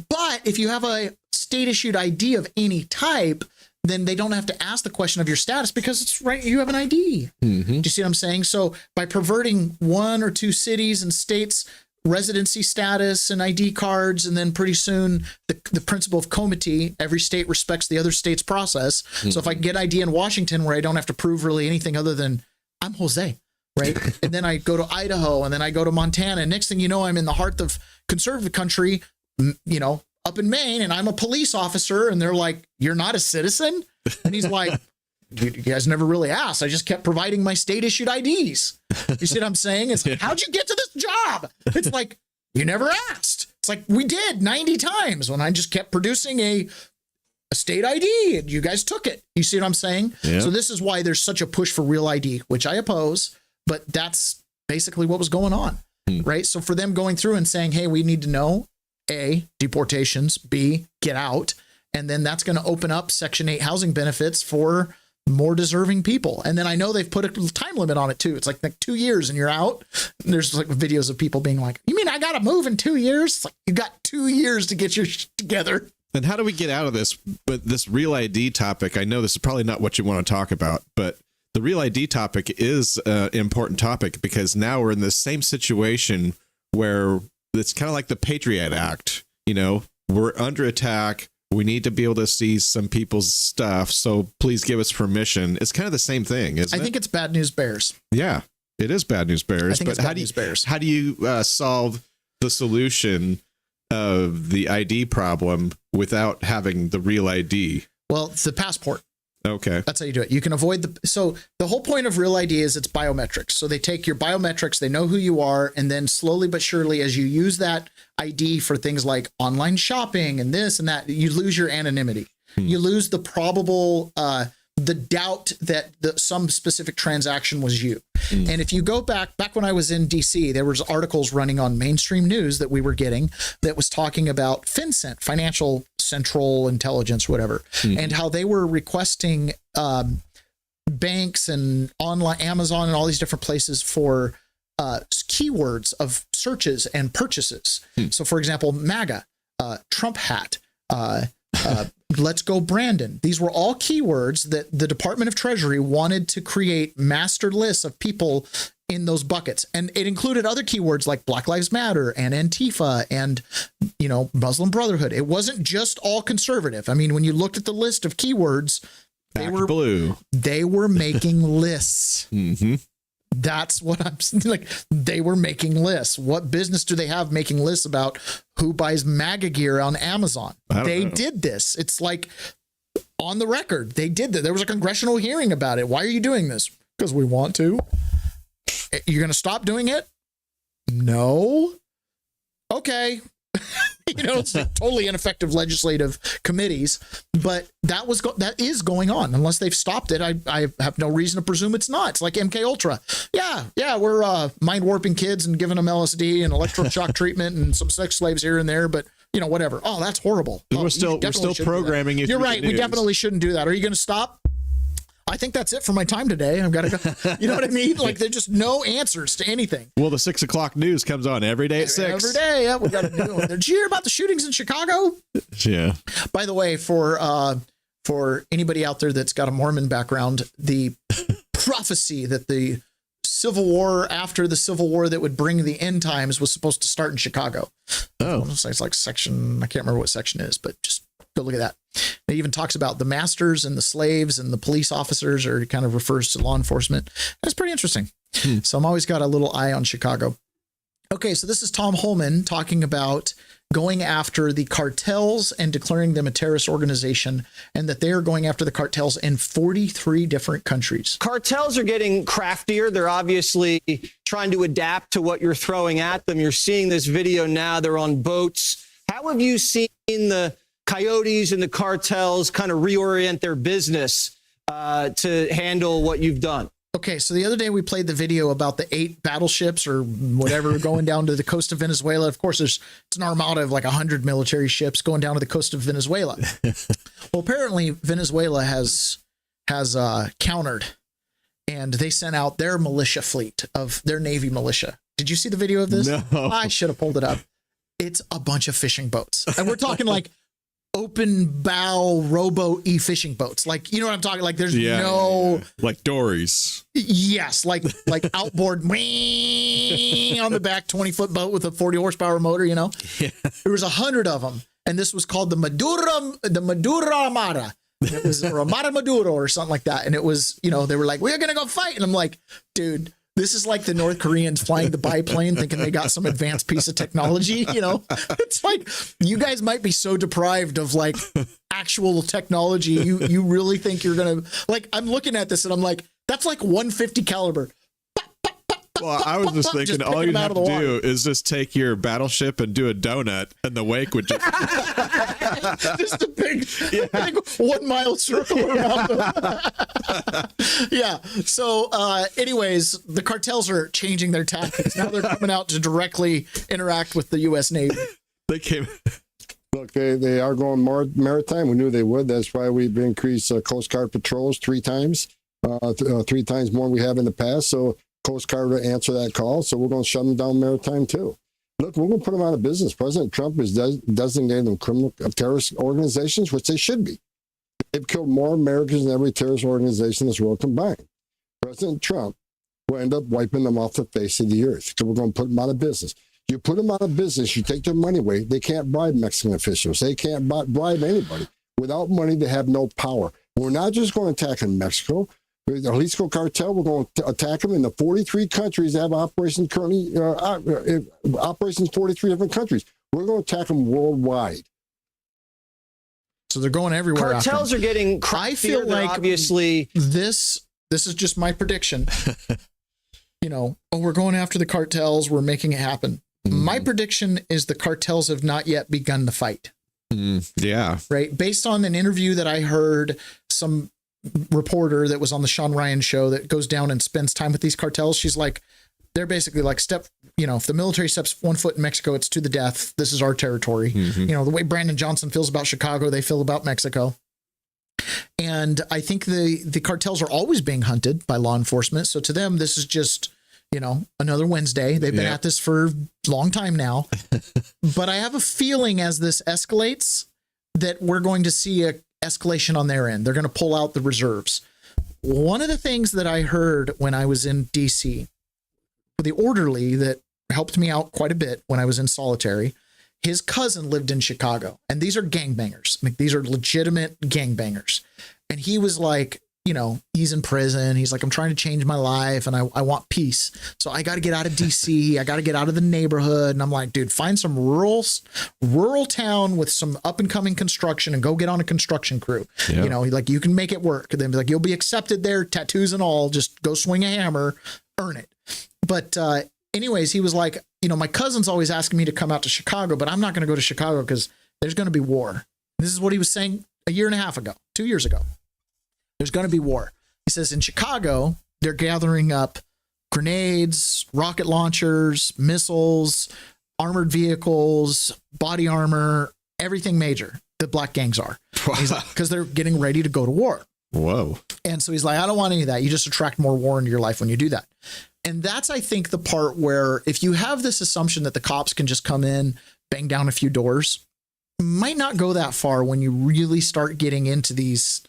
But if you have a state-issued ID of any type, then they don't have to ask the question of your status because it's right. You have an ID. Do you see what I'm saying? So by perverting one or two cities and states' residency status and ID cards, and then pretty soon the principle of comity, every state respects the other state's process. So if I get ID in Washington where I don't have to prove really anything other than I'm Jose, right? And then I go to Idaho, and then I go to Montana. And next thing you know, I'm in the heart of conservative country, you know, up in Maine, and I'm a police officer, and they're like, you're not a citizen? And he's like, you guys never really asked. I just kept providing my state-issued IDs. You see what I'm saying? It's like, how'd you get to this job? It's like, you never asked. It's like, we did 90 times when I just kept producing a state ID, and you guys took it. You see what I'm saying? Yeah. So this is why there's such a push for real ID, which I oppose, but that's basically what was going on, right? So for them going through and saying, hey, we need to know, A, deportations, B, get out. And then that's going to open up Section 8 housing benefits for more deserving people. And then I know they've put a time limit on it too. It's like 2 years and you're out. And there's like videos of people being like, you mean I got to move in 2 years? It's like, you got 2 years to get your shit together. And how do we get out of this? But this real ID topic, I know this is probably not what you want to talk about, but the real ID topic is an important topic because now we're in the same situation where it's kind of like the Patriot Act. You know, we're under attack. We need to be able to see some people's stuff. So please give us permission. It's kind of the same thing, isn't it? I think it's bad news bears. Yeah, it is bad news bears. I think it's bad news bears. How do you solve the solution of the ID problem without having the real ID? Well, it's the passport. Okay. That's how you do it. You can avoid so the whole point of real ID is it's biometrics. So they take your biometrics, they know who you are, and then slowly but surely, as you use that ID for things like online shopping and this and that, you lose your anonymity. You lose the probable, the doubt that some specific transaction was you. And if you go back when I was in DC, there was articles running on mainstream news that we were getting that was talking about FinCEN, Financial Central Intelligence, whatever, and how they were requesting banks and online Amazon and all these different places for keywords of searches and purchases. So for example, MAGA, Trump hat, let's go Brandon. These were all keywords that the Department of Treasury wanted to create master lists of people in those buckets. And it included other keywords like Black Lives Matter and Antifa and, you know, Muslim Brotherhood. It wasn't just all conservative. I mean, when you looked at the list of keywords, they were making lists. That's what I'm like. They were making lists. What business do they have making lists about who buys MAGA gear on Amazon? They did this. It's like on the record. They did that. There was a congressional hearing about it. Why are you doing this? Because we want to. You're going to stop doing it? No. Okay. It's totally ineffective legislative committees. But that is going on. Unless they've stopped it, I have no reason to presume it's not. It's like MK Ultra. Yeah, we're mind warping kids and giving them LSD and electroshock treatment and some sex slaves here and there. But whatever. Oh, that's horrible. We're still programming you. You're right. We definitely shouldn't do that. Are you going to stop? I think that's it for my time today. I've got to go. You know what I mean? Like, there's just no answers to anything. Well, the 6 o'clock news comes on every day at 6. Every day. Yeah, we got to do it. Did you hear about the shootings in Chicago? Yeah. By the way, for anybody out there that's got a Mormon background, the prophecy that the Civil War, after the Civil War, that would bring the end times was supposed to start in Chicago. Oh. It's like section, I can't remember what section it is, but just go look at that. It even talks about the masters and the slaves and the police officers, or it kind of refers to law enforcement. That's pretty interesting. So I'm always got a little eye on Chicago. Okay, so this is Tom Holman talking about going after the cartels and declaring them a terrorist organization, and that they are going after the cartels in 43 different countries. Cartels are getting craftier. They're obviously trying to adapt to what you're throwing at them. You're seeing this video now. They're on boats. How have you seen the coyotes and the cartels kind of reorient their business to handle what you've done? Okay, so the other day we played the video about the 8 battleships or whatever going down to the coast of Venezuela. Of course, it's an armada of like 100 military ships going down to the coast of Venezuela. Well, apparently Venezuela has countered, and they sent out their militia fleet of their Navy militia. Did you see the video of this? No. I should have pulled it up. It's a bunch of fishing boats, and we're talking like open bow rowboat fishing boats. Like, you know what I'm talking? Like, there's like dories. Yes, like outboard on the back 20-foot boat with a 40 horsepower motor. There was 100 of them, and this was called the Madura Armada. It was Armada Maduro or something like that, and it was they were like, we're gonna go fight, and I'm like, dude, this is like the North Koreans flying the biplane thinking they got some advanced piece of technology. It's like, you guys might be so deprived of like actual technology. You really think you're going to, like, I'm looking at this and I'm like, that's like 150 caliber. Well, I was just thinking all you'd have to do is just take your battleship and do a donut, and the wake would just just a big 1 mile circle around them. Yeah. So anyways, the cartels are changing their tactics. Now they're coming out to directly interact with the U.S. Navy. They came. Look, they are going more maritime. We knew they would. That's why we've increased Coast Guard patrols 3 times, 3 times more than we have in the past. So Coast Guard will answer that call. So we're going to shut them down maritime too. Look, we're going to put them out of business. President Trump is designating them criminal terrorist organizations, which they should be. They've killed more Americans than every terrorist organization in this world combined. President Trump will end up wiping them off the face of the earth. So we're going to put them out of business. You put them out of business, you take their money away. They can't bribe Mexican officials. They can't bribe anybody. Without money, they have no power. We're not just going to attack in Mexico. The Jalisco cartel, we're going to attack them in the 43 countries that have operations currently, operations in 43 different countries. We're going to attack them worldwide. So they're going everywhere. Cartels are getting craftier. I feel like obviously this is just my prediction. We're going after the cartels. We're making it happen. My prediction is the cartels have not yet begun the fight. Yeah. Right. Based on an interview that I heard, some reporter that was on the Sean Ryan show that goes down and spends time with these cartels. She's like, they're basically like, if the military steps 1 foot in Mexico, it's to the death. This is our territory. The way Brandon Johnson feels about Chicago, they feel about Mexico. And I think the cartels are always being hunted by law enforcement. So to them, this is just, another Wednesday. They've been at this for a long time now. But I have a feeling as this escalates that we're going to see a escalation on their end. They're going to pull out the reserves. One of the things that I heard when I was in DC, the orderly that helped me out quite a bit when I was in solitary, his cousin lived in Chicago, and these are gangbangers. Like, these are legitimate gangbangers. And he was like, he's in prison. He's like, I'm trying to change my life and I want peace. So I got to get out of DC. I got to get out of the neighborhood. And I'm like, dude, find some rural town with some up and coming construction and go get on a construction crew. Yeah. Like, you can make it work. And then like, you'll be accepted there, tattoos and all, just go swing a hammer, earn it. But anyways, he was like, my cousin's always asking me to come out to Chicago, but I'm not going to go to Chicago because there's going to be war. This is what he was saying a year and a half ago, 2 years ago. There's going to be war. He says in Chicago, they're gathering up grenades, rocket launchers, missiles, armored vehicles, body armor, everything major. The black gangs are. He's like, because they're getting ready to go to war. Whoa. And so he's like, I don't want any of that. You just attract more war into your life when you do that. And that's, I think, the part where if you have this assumption that the cops can just come in, bang down a few doors, might not go that far when you really start getting into these,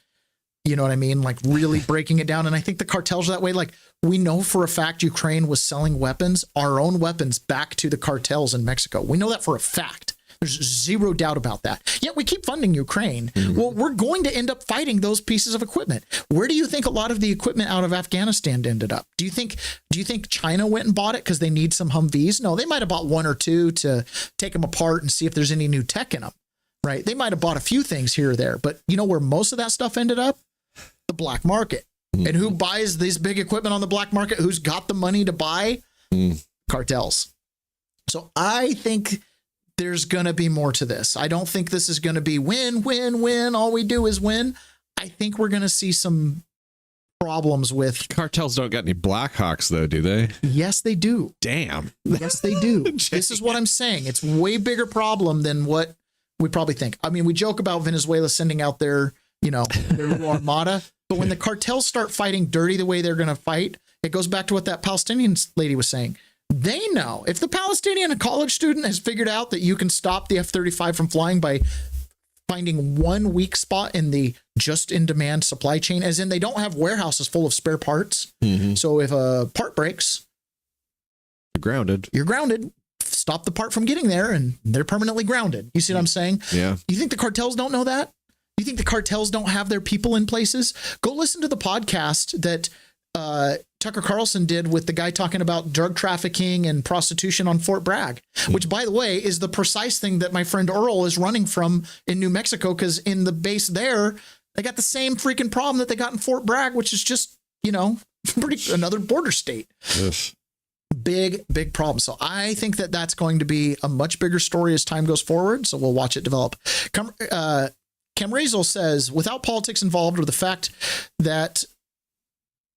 you know what I mean? Like really breaking it down. And I think the cartels are that way. Like we know for a fact Ukraine was selling weapons, our own weapons, back to the cartels in Mexico. We know that for a fact. There's zero doubt about that. Yet we keep funding Ukraine. Mm-hmm. Well, we're going to end up fighting those pieces of equipment. Where do you think a lot of the equipment out of Afghanistan ended up? Do you think China went and bought it because they need some Humvees? No, they might have bought one or two to take them apart and see if there's any new tech in them, right? They might have bought a few things here or there, but you know where most of that stuff ended up? The black market. Mm-hmm. And who buys this big equipment on the black market? Who's got the money to buy? Cartels. So I think there's going to be more to this. I don't think this is going to be win, win, win. All we do is win. I think we're going to see some problems with cartels. Don't got any Blackhawks though, do they? Yes, they do. Damn. Yes, they do. This is what I'm saying. It's way bigger problem than what we probably think. I mean, we joke about Venezuela sending out their little armada, but when the cartels start fighting dirty the way they're going to fight, it goes back to what that Palestinian lady was saying. They know if the Palestinian college student has figured out that you can stop the F-35 from flying by finding one weak spot in the just-in-demand supply chain, as in they don't have warehouses full of spare parts. Mm-hmm. So if a part breaks, you're grounded. Stop the part from getting there, and they're permanently grounded. You see what I'm saying? Yeah. You think the cartels don't know that? You think the cartels don't have their people in places? Go listen to the podcast that Tucker Carlson did with the guy talking about drug trafficking and prostitution on Fort Bragg, which, by the way, is the precise thing that my friend Earl is running from in New Mexico, because in the base there, they got the same freaking problem that they got in Fort Bragg, which is just, another border state. Yes. Big problem. So I think that that's going to be a much bigger story as time goes forward. So we'll watch it develop. Camrazel says, without politics involved or the fact that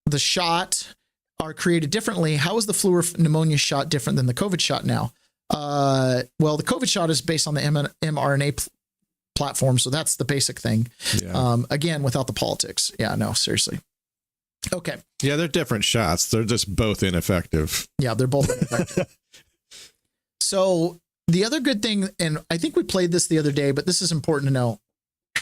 the shot are created differently, how is the flu or pneumonia shot different than the COVID shot now? Well, the COVID shot is based on the mRNA platform, so that's the basic thing. Yeah. Again, without the politics. Yeah, no, seriously. Okay. Yeah, they're different shots. They're just both ineffective. Yeah, they're both ineffective. So the other good thing, and I think we played this the other day, but this is important to know.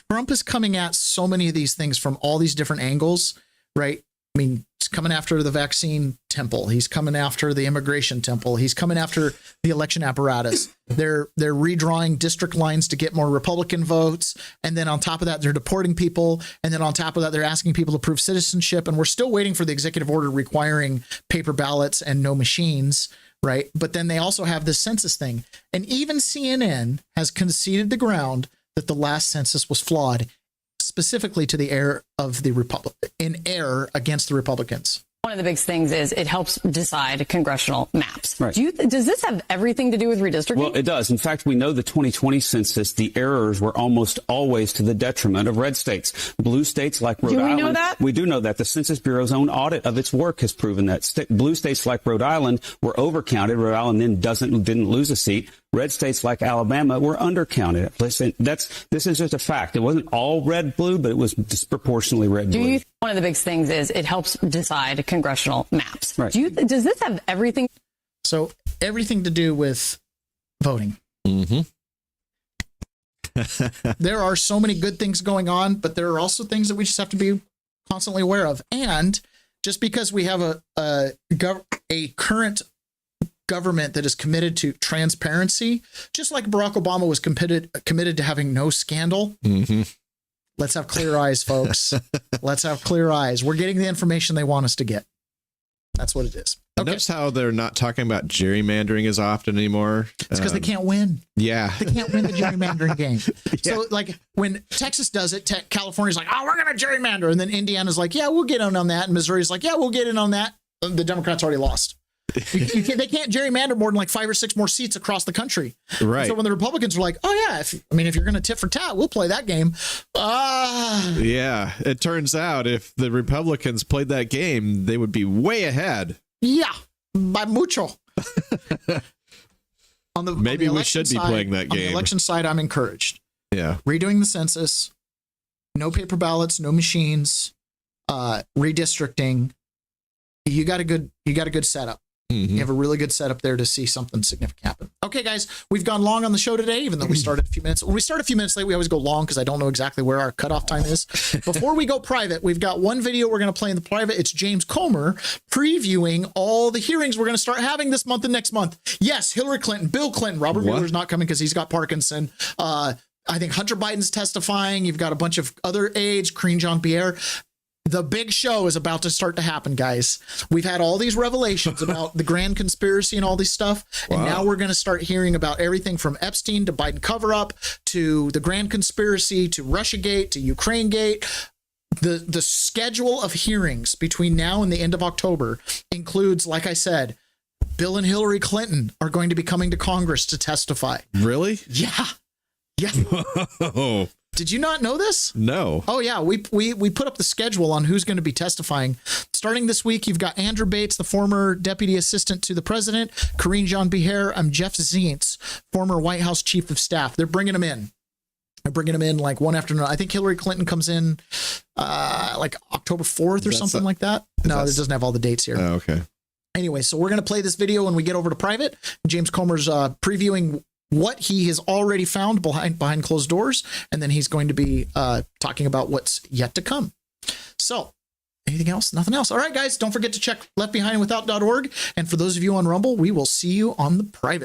Trump is coming at so many of these things from all these different angles, right? I mean, he's coming after the vaccine temple. He's coming after the immigration temple. He's coming after the election apparatus. They're redrawing district lines to get more Republican votes. And then on top of that, they're deporting people. And then on top of that, they're asking people to prove citizenship. And we're still waiting for the executive order requiring paper ballots and no machines, right? But then they also have this census thing. And even CNN has conceded the ground that the last census was flawed, specifically to the error of the error against the Republicans. One of the big things is it helps decide congressional maps. Right. Does this have everything to do with redistricting? Well, it does. In fact, we know the 2020 census, the errors were almost always to the detriment of red states. Blue states like Rhode Island. Do we know that? We do know that. The Census Bureau's own audit of its work has proven that. Blue states like Rhode Island were overcounted. Rhode Island then didn't lose a seat. Red states like Alabama were undercounted. Listen, this is just a fact. It wasn't all red-blue, but it was disproportionately red-blue. One of the big things is it helps decide congressional maps. Right. Does this have everything? So everything to do with voting. Mm-hmm. There are so many good things going on, but there are also things that we just have to be constantly aware of. And just because we have a current government that is committed to transparency, just like Barack Obama was committed to having no scandal. Mm-hmm. Let's have clear eyes, folks. Let's have clear eyes. We're getting the information they want us to get. That's what it is. Okay. Notice how they're not talking about gerrymandering as often anymore. It's because they can't win. Yeah. They can't win the gerrymandering game. Yeah. So like when Texas does it, California's like, oh, we're going to gerrymander. And then Indiana's like, yeah, we'll get in on that. And Missouri's like, yeah, we'll get in on that. The Democrats already lost. They can't gerrymander more than like 5 or 6 more seats across the country. Right. So when the Republicans are like, oh yeah, if you're going to tit for tat, we'll play that game. Yeah. It turns out if the Republicans played that game, they would be way ahead. Yeah. By mucho. Maybe we should be playing that game. On the election side, I'm encouraged. Yeah. Redoing the census, no paper ballots, no machines, redistricting. You got a good setup. You have a really good setup there to see something significant happen. Okay, guys, we've gone long on the show today, even though we started a few minutes. When we start a few minutes late, we always go long because I don't know exactly where our cutoff time is. Before we go private, we've got one video we're going to play in the private. It's James Comer previewing all the hearings we're going to start having this month and next month. Yes, Hillary Clinton, Bill Clinton, Robert Mueller's not coming because he's got Parkinson. I think Hunter Biden's testifying. You've got a bunch of other aides, Karine Jean-Pierre. The big show is about to start to happen, guys. We've had all these revelations about the grand conspiracy and all this stuff. Wow. And now we're going to start hearing about everything from Epstein to Biden cover-up to the grand conspiracy to Russiagate to Ukrainegate. The schedule of hearings between now and the end of October includes, like I said, Bill and Hillary Clinton are going to be coming to Congress to testify. Really? Yeah. Yeah. Whoa. Did you not know this? No. Oh, yeah. We put up the schedule on who's going to be testifying. Starting this week, you've got Andrew Bates, the former deputy assistant to the president, Karine Jean-Pierre, Jeff Zients, former White House chief of staff. They're bringing them in. They're bringing them in like one after another. I think Hillary Clinton comes in like October 4th or something like that. No, it doesn't have all the dates here. Oh, okay. Anyway, so we're going to play this video when we get over to private. James Comer's previewing what he has already found behind closed doors, and then he's going to be talking about what's yet to come. So, anything else? Nothing else. All right, guys, don't forget to check leftbehindandwithout.org. And for those of you on Rumble, we will see you on the private.